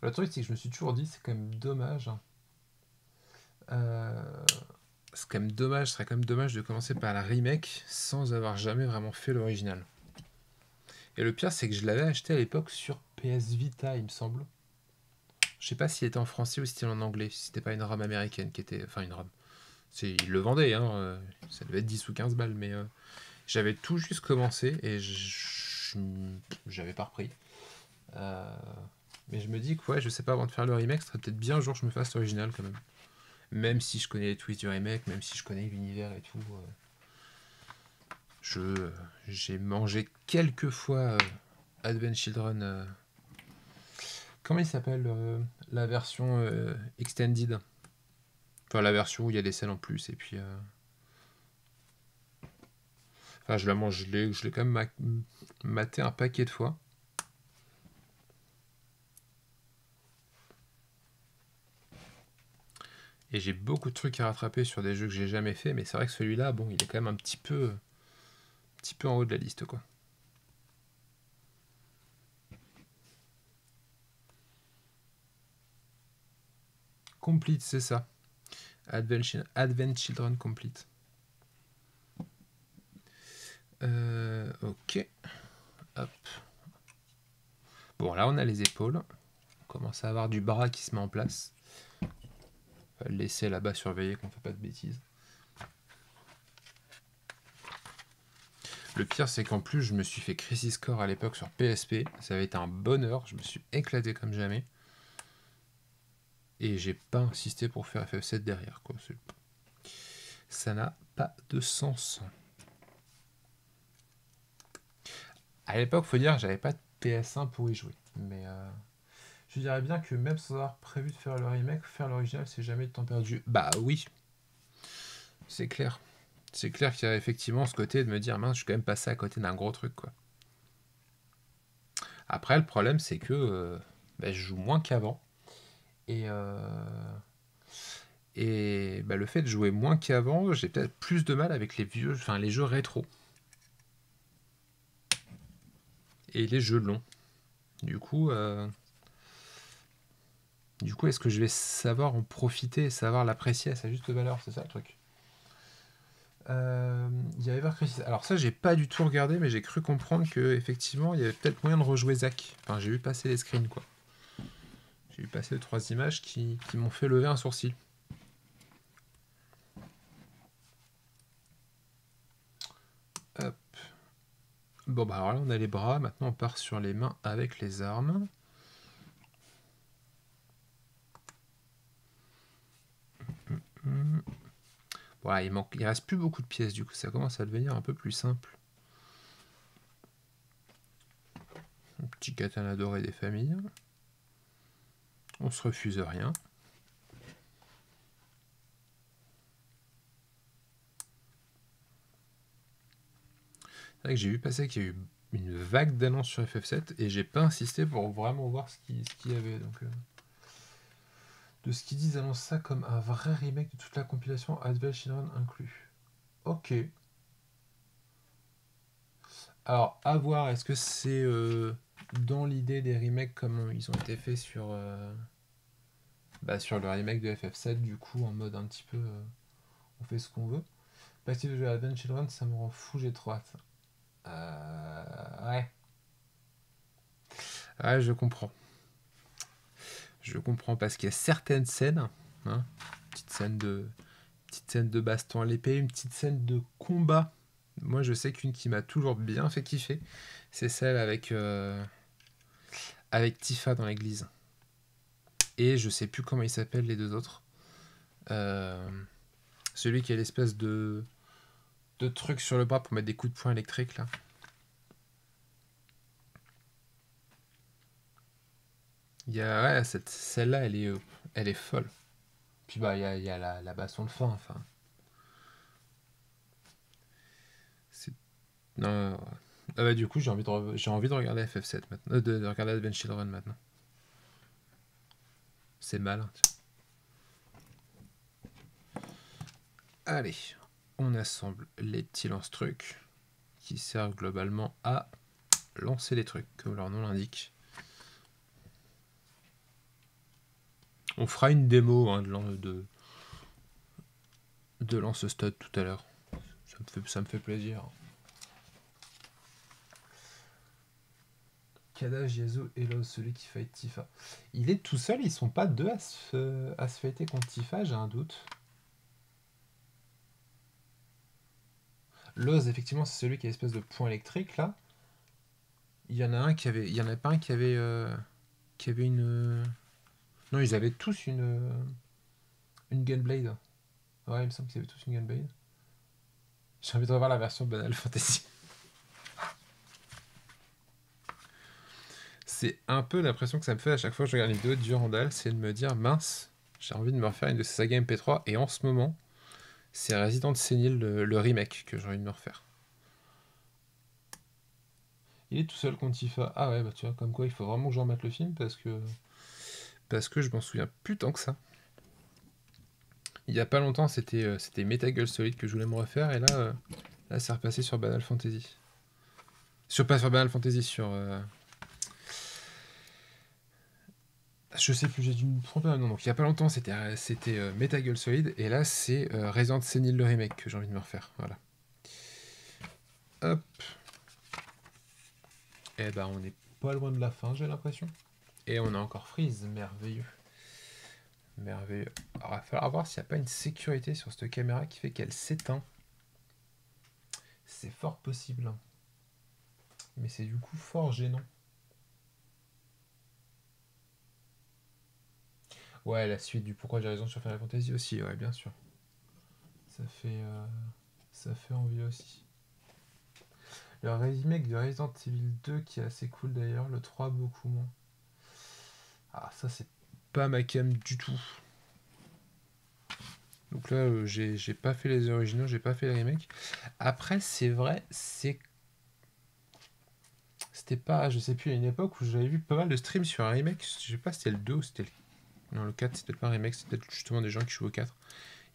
Le truc, c'est que je me suis toujours dit, c'est quand même dommage. Euh, C'est quand même dommage, ce serait quand même dommage de commencer par la remake sans avoir jamais vraiment fait l'original. Et le pire, c'est que je l'avais acheté à l'époque sur PS Vita, il me semble. Je sais pas s'il était en français ou si c'était en anglais, si c'était pas une ROM américaine qui était. Enfin, une ROM. Il le vendait, hein, ça devait être 10 ou 15 balles, mais j'avais tout juste commencé et j'avais pas repris. Mais je me dis que, ouais, je sais pas, avant de faire le remake, ce serait peut-être bien un jour que je me fasse l'original quand même. Même si je connais les twists du remake, même si je connais l'univers et tout. J'ai mangé quelques fois Advent Children. Comment il s'appelle la version extended? Enfin, la version où il y a des scènes en plus. Et puis. Enfin, je la mange, je l'ai quand même maté un paquet de fois. Et j'ai beaucoup de trucs à rattraper sur des jeux que j'ai jamais fait, mais c'est vrai que celui-là, bon, il est quand même un petit peu en haut de la liste, quoi. Complete, c'est ça. Advent Children Complete. Ok. Hop. Bon, là, on a les épaules. On commence à avoir du bras qui se met en place. On va le laisser là-bas surveiller qu'on fait pas de bêtises. Le pire, c'est qu'en plus, je me suis fait Crisis Core à l'époque sur PSP. Ça avait été un bonheur. Je me suis éclaté comme jamais. Et j'ai pas insisté pour faire FF7 derrière, quoi. Ça n'a pas de sens. À l'époque, faut dire, j'avais pas de PS1 pour y jouer. Mais je dirais bien que même sans avoir prévu de faire le remake, faire l'original, c'est jamais de temps perdu. Bah oui, c'est clair. C'est clair qu'il y a effectivement ce côté de me dire, mince, je suis quand même passé à côté d'un gros truc, quoi. Après, le problème, c'est que bah, je joue moins qu'avant. Et bah, le fait de jouer moins qu'avant, j'ai peut-être plus de mal avec les vieux, enfin les jeux rétro. Et les jeux longs. Du coup, est-ce que je vais savoir en profiter et savoir l'apprécier à sa juste valeur? C'est ça le truc. Il y avait Ever Crisis. Alors ça, j'ai pas du tout regardé, mais j'ai cru comprendre que effectivement, il y avait peut-être moyen de rejouer Zack. Enfin, j'ai vu passer les screens, quoi. J'ai vu passer 3 images qui m'ont fait lever un sourcil. Hop. Bon, bah alors là, on a les bras. Maintenant, on part sur les mains avec les armes. Voilà, il reste plus beaucoup de pièces, du coup, ça commence à devenir un peu plus simple. Un petit katana doré des familles. On se refuse rien. C'est vrai que j'ai vu passer qu'il y a eu une vague d'annonces sur FF7 et j'ai pas insisté pour vraiment voir ce qu'il y avait. Donc, de ce qu'ils disent, ils annoncent ça comme un vrai remake de toute la compilation Advent Children inclus. Ok. Alors, à voir, est-ce que c'est dans l'idée des remakes comme ils ont été faits sur, sur le remake de FF7, du coup, en mode un petit peu on fait ce qu'on veut. Perspective de jouer à Advent Children, ça me rend fou, j'ai trop hâte. Ouais. Ouais, je comprends. Je comprends parce qu'il y a certaines scènes, hein, petite scène de baston à l'épée, une petite scène de combat. Moi, je sais qu'une qui m'a toujours bien fait kiffer, c'est celle avec Tifa dans l'église. Et je sais plus comment ils s'appellent les deux autres. Celui qui a l'espèce de truc sur le bras pour mettre des coups de poing électriques là. Il y a, ouais, celle-là, elle est folle. Puis bah il y a la baston de fin. Enfin, c'est non. Ah bah, du coup j'ai envie de regarder FF7 maintenant, de regarder Advent Children maintenant. C'est malin. Allez, on assemble les petits lance-trucs qui servent globalement à lancer les trucs, comme leur nom l'indique. On fera une démo hein, de lance-stud tout à l'heure. Ça me fait plaisir. Kada, Yazo et Loz, celui qui fight Tifa. Il est tout seul, ils sont pas deux à se fighter contre Tifa, j'ai un doute. Loz, effectivement, c'est celui qui a l'espèce de point électrique là. Il y en a un qui avait. Il y en a pas un qui avait une. Non, ils avaient tous une Gunblade. Ouais, il me semble qu'ils avaient tous une Gunblade. J'ai envie de revoir la version Banal Fantasy. C'est un peu l'impression que ça me fait à chaque fois que je regarde une vidéo de Durandal, c'est de me dire mince, j'ai envie de me refaire une de ces sagas MP3 et en ce moment, c'est Resident Senil le remake que j'ai envie de me refaire. Il est tout seul contre Tifa. Ah ouais, bah tu vois, comme quoi il faut vraiment que j'en remette le film parce que je m'en souviens plus tant que ça. Il y a pas longtemps, c'était Metal Gear Solid que je voulais me refaire et là c'est repassé sur Banal Fantasy. Pas sur Banal Fantasy, sur je sais plus, j'ai dû me tromper un nom. Donc il y a pas longtemps, c'était Metal Gear Solid et là c'est Resident Senil le remake que j'ai envie de me refaire. Voilà. Hop. Et ben on est pas loin de la fin, j'ai l'impression. Et on a encore Freeze, merveilleux. Merveilleux. Alors, il va falloir voir s'il n'y a pas une sécurité sur cette caméra qui fait qu'elle s'éteint. C'est fort possible. Mais c'est du coup fort gênant. Ouais, la suite du Pourquoi j'ai raison sur Final Fantasy aussi, ouais, bien sûr. Ça fait envie aussi. Le remake de Resident Evil 2 qui est assez cool d'ailleurs, le 3 beaucoup moins. Ah, ça c'est pas ma cam du tout. Donc là, j'ai pas fait les originaux, j'ai pas fait les remakes. Après, c'est vrai, c'était pas, je sais plus, à une époque où j'avais vu pas mal de streams sur un remake. Je sais pas si c'était le 2 ou c'était non, le 4, c'était pas un remake, c'était justement des gens qui jouent au 4.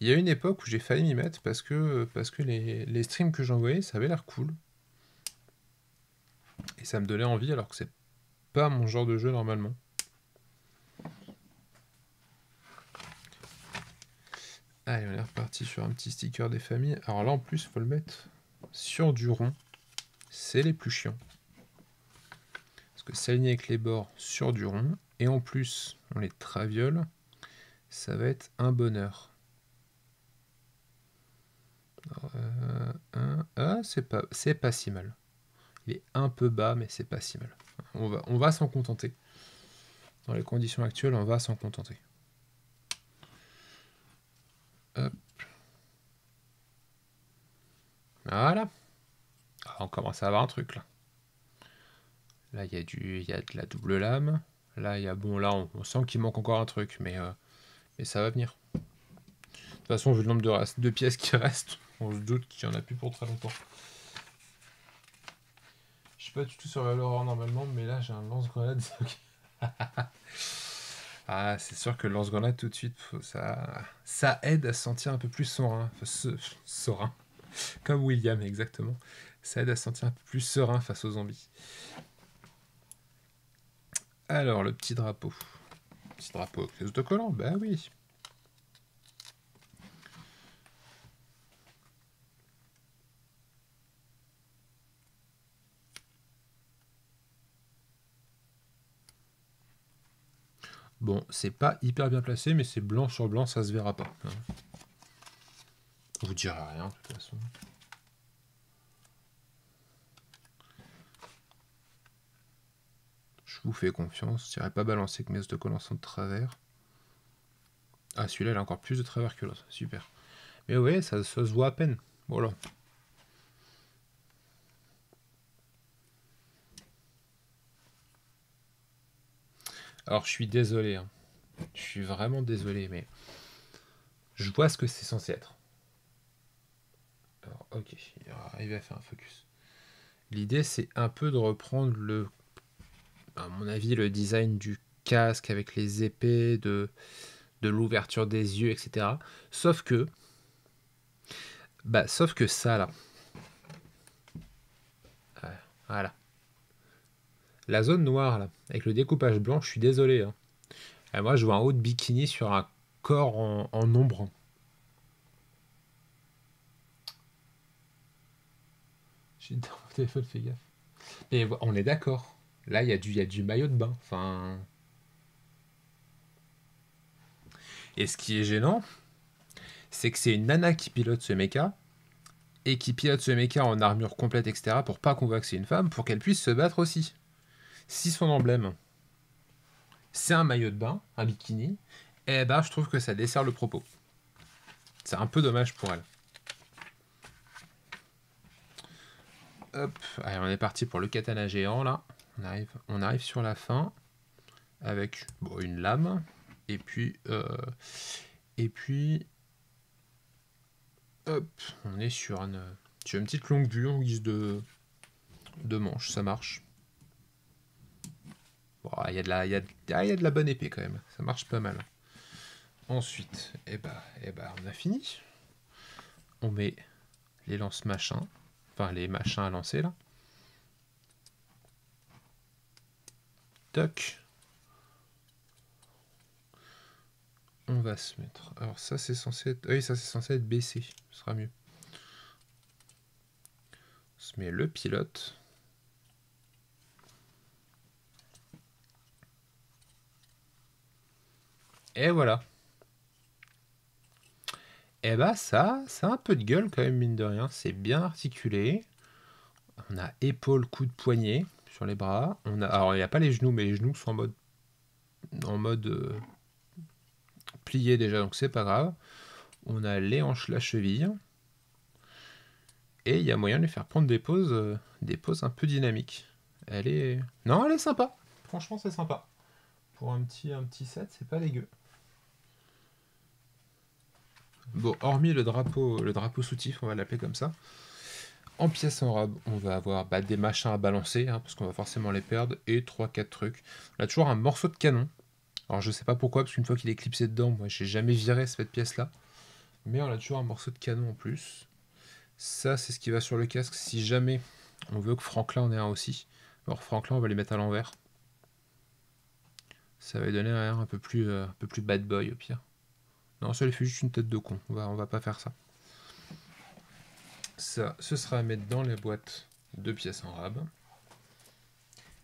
Il y a une époque où j'ai failli m'y mettre parce que les streams que j'envoyais, ça avait l'air cool. Et ça me donnait envie alors que c'est pas mon genre de jeu normalement. Allez, on est reparti sur un petit sticker des familles. Alors là, en plus, il faut le mettre sur du rond. C'est les plus chiants. Parce que s'aligner avec les bords sur du rond, et en plus, on les traviole, ça va être un bonheur. C'est pas si mal. Il est un peu bas, mais c'est pas si mal. On va s'en contenter. Dans les conditions actuelles, on va s'en contenter. Hop. Voilà. Ah, on commence à avoir un truc là. Là, il y a de la double lame. Là, on sent qu'il manque encore un truc, mais ça va venir. De toute façon, vu le nombre de pièces qui restent, on se doute qu'il n'y en a plus pour très longtemps. pas du tout sur Valorant normalement, mais là j'ai un lance-grenade. Ah, c'est sûr que le lance-grenade tout de suite, ça aide à se sentir un peu plus serein. Enfin, serein. Comme William, exactement. Ça aide à se sentir un peu plus serein face aux zombies. Alors, le petit drapeau. Petit drapeau avec les autocollants, bah oui. Bon, c'est pas hyper bien placé, mais c'est blanc sur blanc, ça se verra pas. Hein. Vous direz rien, de toute façon. Je vous fais confiance. Je n'irai pas balancer que mes autocollants sont de travers. Ah, celui-là, il a encore plus de travers que l'autre. Super. Mais ouais, ça se voit à peine. Voilà. Alors, je suis désolé. Hein. Je suis vraiment désolé, mais je vois ce que c'est censé être. Alors, ok, il va arriver à faire un focus. L'idée, c'est un peu de reprendre à mon avis, le design du casque avec les épées, de l'ouverture des yeux, etc. Sauf que ça, là. Voilà. La zone noire, là, avec le découpage blanc, je suis désolé. Hein. Moi, je vois un haut de bikini sur un corps en ombre. J'ai dans mon téléphone, fais gaffe. Et on est d'accord. Là, il y a du maillot de bain. Enfin. Et ce qui est gênant, c'est que c'est une nana qui pilote ce mecha, et qui pilote ce mecha en armure complète, etc., pour pas qu'on voit que c'est une femme, pour qu'elle puisse se battre aussi. Si son emblème, c'est un maillot de bain, un bikini, eh ben, je trouve que ça dessert le propos. C'est un peu dommage pour elle. Hop, allez, on est parti pour le katana géant, là. On arrive sur la fin, avec une lame, et puis, hop, on est sur une petite longue vue en guise de manche, ça marche. Il y a de la bonne épée quand même, ça marche pas mal. Ensuite, on a fini. On met les lance-machins, enfin les machins à lancer là. Toc. On va se mettre. Alors ça c'est censé être. Oui, ça c'est censé être baissé. Ce sera mieux. On se met le pilote. Et voilà. Et bah ça a un peu de gueule quand même, mine de rien. C'est bien articulé. On a épaule, coude, poignet sur les bras. Alors il n'y a pas les genoux, mais les genoux sont en mode plié déjà, donc c'est pas grave. On a les hanches, la cheville. Et il y a moyen de lui faire prendre des pauses un peu dynamiques. Non, elle est sympa. Franchement, c'est sympa. Pour un petit set, c'est pas dégueu. Bon, hormis le drapeau soutif, on va l'appeler comme ça. En pièces en robe, on va avoir des machins à balancer, hein, parce qu'on va forcément les perdre, et 3-4 trucs. On a toujours un morceau de canon. Alors je sais pas pourquoi, parce qu'une fois qu'il est clipsé dedans, moi j'ai jamais viré cette pièce-là. Mais on a toujours un morceau de canon en plus. Ça, c'est ce qui va sur le casque si jamais on veut que Franklin en ait un aussi. Alors Franklin, on va les mettre à l'envers. Ça va lui donner un air un peu plus bad boy au pire. Non, ça lui fait juste une tête de con. On va pas faire ça. Ça, ce sera à mettre dans les boîtes de pièces en rab.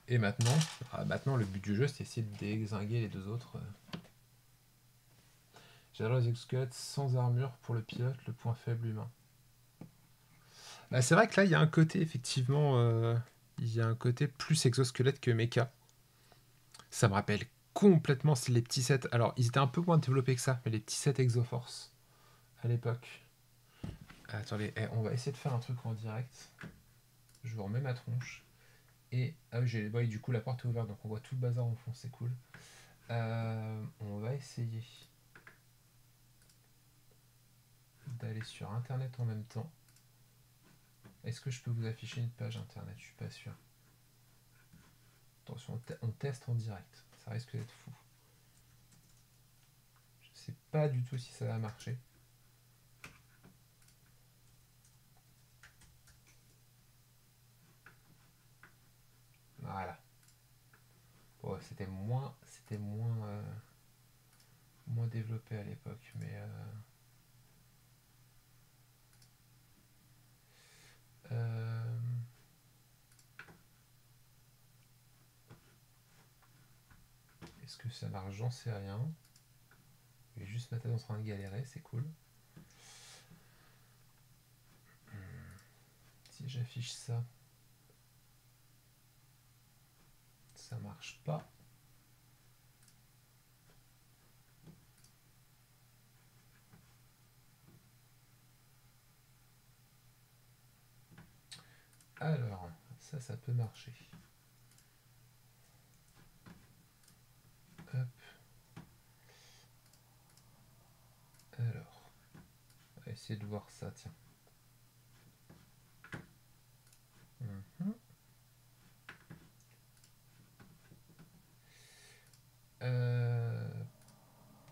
Et maintenant, le but du jeu, c'est essayer de dézinguer les deux autres. J'adore les exosquelettes sans armure pour le pilote, le point faible humain. C'est vrai que là, il y a un côté, effectivement, il y a un côté plus exosquelette que mecha. Ça me rappelle complètement les petits sets. Alors, ils étaient un peu moins développés que ça, mais les petits sets Exoforce à l'époque. Attendez, on va essayer de faire un truc en direct. Je vous remets ma tronche. Et du coup la porte est ouverte, donc on voit tout le bazar en fond, c'est cool. On va essayer d'aller sur internet en même temps. Est-ce que je peux vous afficher une page internet? Je suis pas sûr. Attention, on teste en direct. Ça risque d'être fou. Je sais pas du tout si ça va marcher. Voilà. Bon, moins développé à l'époque, mais est-ce que ça marche? J'en sais rien. Je vais juste ma tête en train de galérer, c'est cool. Si j'affiche ça, ça marche pas. Alors, ça peut marcher. Hop. Alors, on va essayer de voir ça, tiens.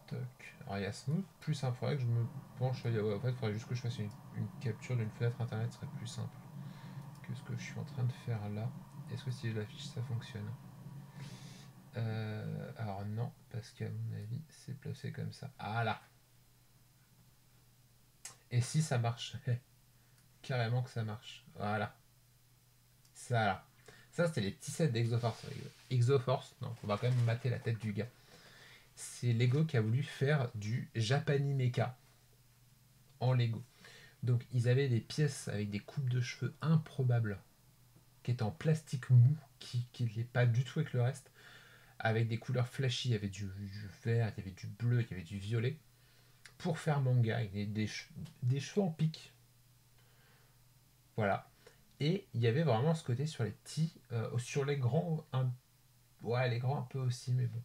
Toc. Alors il y a Smooth, plus simple. Il faudrait que je me penche. En fait, il faudrait juste que je fasse une capture d'une fenêtre internet, ce serait plus simple que ce que je suis en train de faire là. Est-ce que si je l'affiche, ça fonctionne? Alors non, parce qu'à mon avis, c'est placé comme ça. Ah là. Et si ça marche? Carrément que ça marche. Voilà. Ça là. Ça, c'était les petits sets d'Exoforce. Exoforce, non, on va quand même mater la tête du gars. C'est Lego qui a voulu faire du Japani Mecha en Lego. Donc, ils avaient des pièces avec des coupes de cheveux improbables, qui étaient en plastique mou, qui n'est pas du tout avec le reste, avec des couleurs flashy. Il y avait du vert, il y avait du bleu, il y avait du violet, pour faire manga, avec des cheveux en pique. Voilà. Et il y avait vraiment ce côté sur les petits, sur les grands, ouais, les grands un peu aussi, mais bon.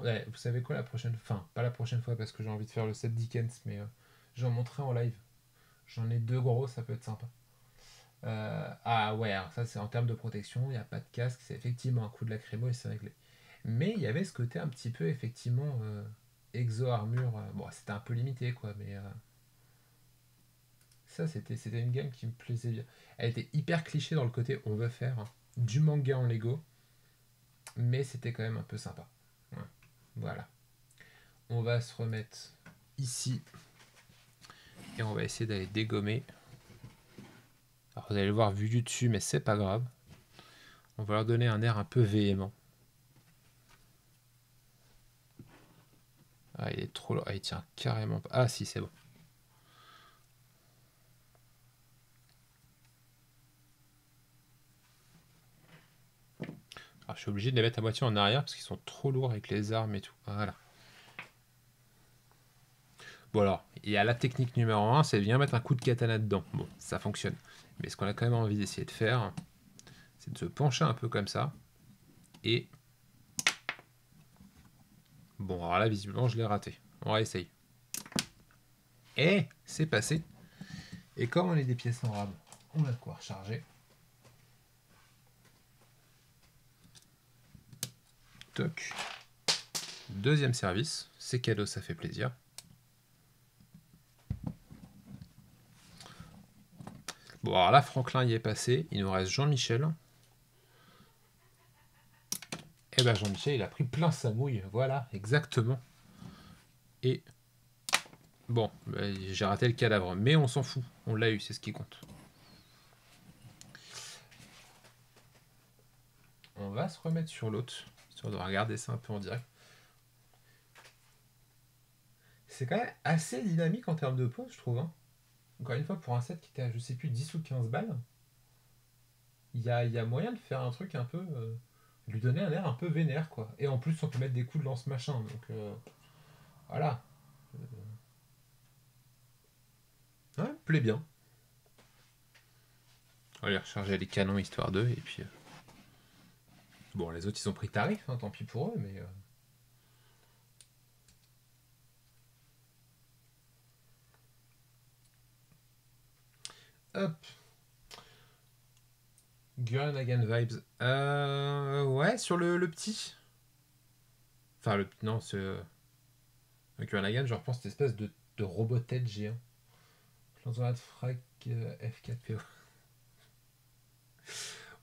Ouais, vous savez quoi la prochaine fois? Enfin, pas la prochaine fois parce que j'ai envie de faire le set Dickens, mais j'en montrerai en live. J'en ai 2 gros, ça peut être sympa. Ah ouais, alors ça c'est en termes de protection, il n'y a pas de casque, c'est effectivement un coup de lacrymo et c'est réglé. Mais il y avait ce côté un petit peu effectivement exo-armure. Bon, c'était un peu limité quoi, mais ça c'était une gamme qui me plaisait bien. Elle était hyper cliché dans le côté on veut faire du manga en Lego, mais c'était quand même un peu sympa. Ouais. Voilà. On va se remettre ici et on va essayer d'aller dégommer. Alors vous allez le voir vu du dessus, mais c'est pas grave. On va leur donner un air un peu véhément. Ah, il est trop lourd. Ah, il tient carrément pas. Ah, si, c'est bon. Alors, je suis obligé de les mettre à moitié en arrière parce qu'ils sont trop lourds avec les armes et tout. Voilà. Bon, alors, il y a la technique numéro 1, c'est de bien mettre un coup de katana dedans. Bon, ça fonctionne. Mais ce qu'on a quand même envie d'essayer de faire, c'est de se pencher un peu comme ça. Et... Bon, alors là, visiblement, je l'ai raté. On va essayer. Et c'est passé. Et comme on est des pièces en rab, on a de quoi recharger. Toc. Deuxième service. C'est cadeau, ça fait plaisir. Bon, alors là, Franklin y est passé. Il nous reste Jean-Michel. Et ben Jean-Michel, il a pris plein sa mouille. Voilà, exactement. Et bon, j'ai raté le cadavre, mais on s'en fout. On l'a eu, c'est ce qui compte. On va se remettre sur l'autre, histoire de regarder ça un peu en direct. C'est quand même assez dynamique en termes de pose, je trouve. Hein. Encore une fois, pour un set qui était à, je sais plus, 10 ou 15 balles, il y a moyen de faire un truc un peu... lui donner un air un peu vénère, quoi. Et en plus, on peut mettre des coups de lance machin, donc... voilà. Ouais, plaît bien. On va aller recharger les canons, histoire d'eux, et puis... Bon, les autres, ils ont pris tarif, hein, tant pis pour eux, mais... Hop. Gurren Lagann vibes. Ouais, sur le petit. Enfin, le non, c'est. Gurren Lagann, je repense cette espèce de robot tête géant. Lanzorat Frag F4PO.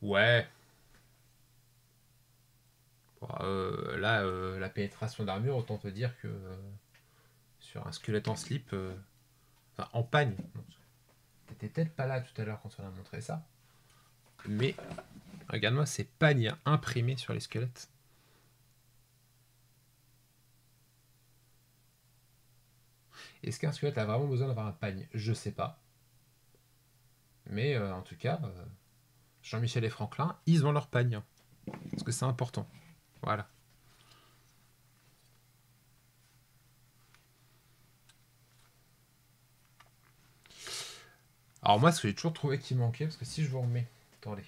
Ouais. Bon, là, la pénétration d'armure, autant te dire que sur un squelette en slip, enfin en pagne. T'étais peut-être pas là tout à l'heure quand on a montré ça. Mais regarde-moi ces pagnes imprimées sur les squelettes. Est-ce qu'un squelette a vraiment besoin d'avoir un pagne? Je sais pas. Mais en tout cas, Jean-Michel et Franklin, ils ont leur pagne. Parce que c'est important. Voilà. Alors moi, ce que j'ai toujours trouvé qui manquait, parce que si je vous remets... Attendez.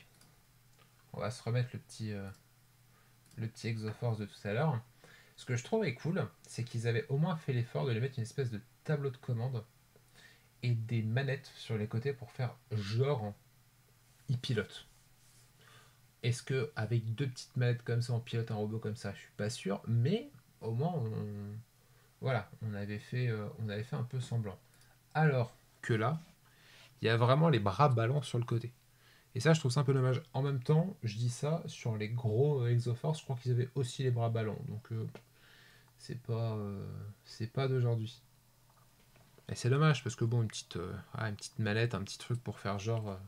On va se remettre le petit Exoforce de tout à l'heure. Ce que je trouvais cool, c'est qu'ils avaient au moins fait l'effort de les mettre une espèce de tableau de commande et des manettes sur les côtés pour faire genre ils pilotent. Est-ce que avec deux petites manettes comme ça on pilote un robot comme ça? Je suis pas sûr, mais au moins voilà, on avait fait un peu semblant. Alors que là, il y a vraiment les bras ballants sur le côté. Et ça, je trouve ça un peu dommage. En même temps, je dis ça sur les gros Exoforce, je crois qu'ils avaient aussi les bras ballants, donc c'est pas d'aujourd'hui. Et c'est dommage parce que bon, une petite mallette, un petit truc pour faire genre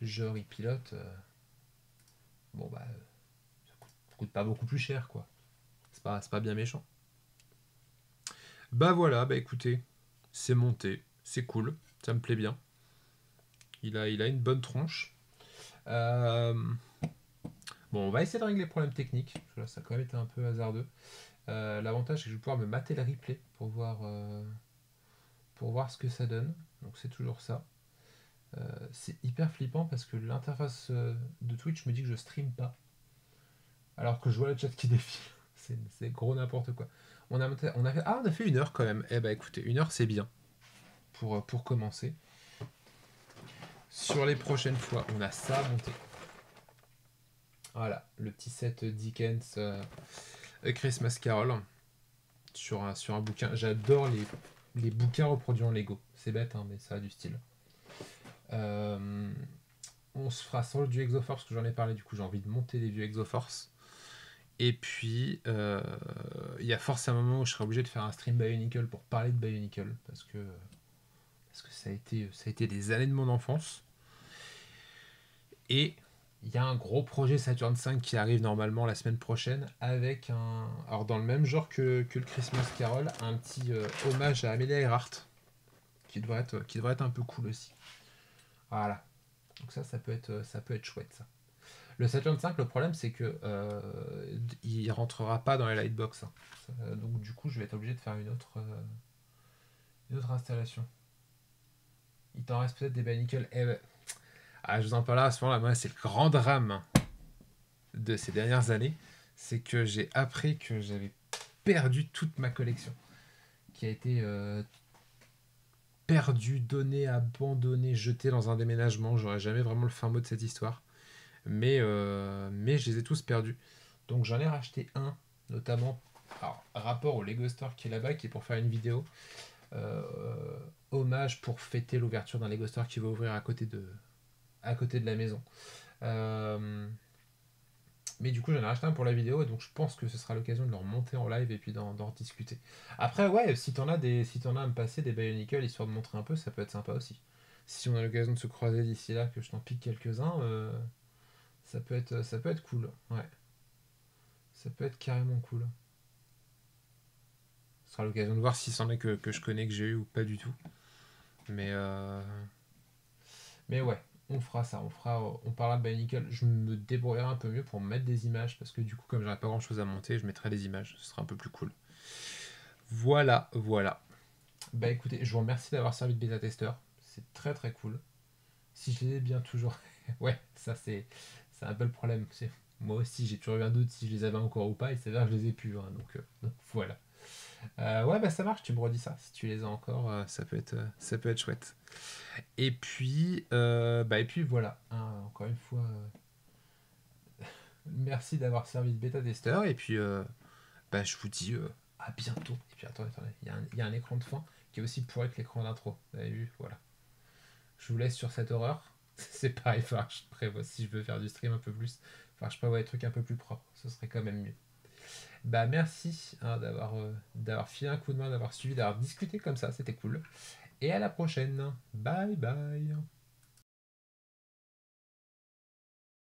il pilote. Bon bah, ça coûte pas beaucoup plus cher quoi. C'est pas bien méchant. Bah voilà, bah écoutez, c'est monté, c'est cool, ça me plaît bien. Il a une bonne tronche. Euh, Bon, on va essayer de régler les problèmes techniques. Parce que là, ça a quand même été un peu hasardeux. L'avantage, c'est que je vais pouvoir me mater le replay pour voir ce que ça donne. Donc c'est toujours ça. C'est hyper flippant parce que l'interface de Twitch me dit que je stream pas. Alors que je vois le chat qui défile. C'est gros n'importe quoi. On a fait 1 heure quand même. Eh bah écoutez, 1 heure c'est bien pour commencer. Sur les prochaines fois, on a ça à monter. Voilà, le petit set Dickens A Christmas Carol sur un bouquin. J'adore les bouquins reproduits en Lego. C'est bête, hein, mais ça a du style. On se fera sans le du Exoforce, parce que j'en ai parlé, du coup j'ai envie de monter des vieux Exoforce. Et puis, il y a forcément un moment où je serai obligé de faire un stream Bionicle pour parler de Bionicle, parce que ça a été des années de mon enfance. Et il y a un gros projet Saturn V qui arrive normalement la semaine prochaine, avec alors dans le même genre que le Christmas Carol, un petit hommage à Amelia Earhart, qui devrait être un peu cool aussi. Voilà. Donc ça peut être chouette ça. Le Saturn V, le problème c'est que il rentrera pas dans les lightbox. Hein. Donc du coup, je vais être obligé de faire une autre installation. Il t'en reste peut-être des Bionicle. Eh ben, je vous en parle à ce moment-là. Moi, c'est le grand drame de ces dernières années, c'est que j'ai appris que j'avais perdu toute ma collection, qui a été perdue, donnée, abandonnée, jetée dans un déménagement. J'aurais jamais vraiment le fin mot de cette histoire. Mais je les ai tous perdus. Donc j'en ai racheté un, notamment, alors, rapport au Lego Store qui est là-bas, qui est pour faire une vidéo. Euh, Hommage pour fêter l'ouverture d'un Lego Store qui va ouvrir à côté de la maison. Mais du coup, j'en ai racheté un pour la vidéo, et donc je pense que ce sera l'occasion de le remonter en live et puis d'en rediscuter. Après, ouais, si t'en as à me passer des Bionicle histoire de montrer un peu, ça peut être sympa aussi. Si on a l'occasion de se croiser d'ici là, que je t'en pique quelques-uns, ça peut être cool. Ouais, ça peut être carrément cool. Ce sera l'occasion de voir si c'en est que je connais, que j'ai eu ou pas du tout. Mais ouais, on fera ça. On parlera de Bionicle. Je me débrouillerai un peu mieux pour mettre des images parce que du coup, comme j'aurai pas grand chose à monter, je mettrai des images. Ce sera un peu plus cool. Voilà, voilà. Bah écoutez, je vous remercie d'avoir servi de bêta-testeur. C'est très très cool. Si je les ai bien toujours. Ouais, ça c'est un peu le problème. Moi aussi, j'ai toujours eu un doute si je les avais encore ou pas. Il s'avère que je les ai plus. Hein, donc voilà. Ouais, bah ça marche, tu me redis ça. Si tu les as encore, ça peut être chouette. Et puis voilà. Hein, encore une fois, merci d'avoir servi de bêta-testeur. Et puis, bah, je vous dis à bientôt. Et puis, attendez. Il y a un écran de fin qui est aussi pourri que l'écran d'intro. Vous avez vu? Voilà. Je vous laisse sur cette horreur. C'est pareil, je prévois, si je veux faire du stream un peu plus, je prévois des trucs un peu plus propres. Ce serait quand même mieux. Bah, merci hein, d'avoir filé un coup de main, d'avoir suivi, d'avoir discuté comme ça. C'était cool. Et à la prochaine. Bye bye.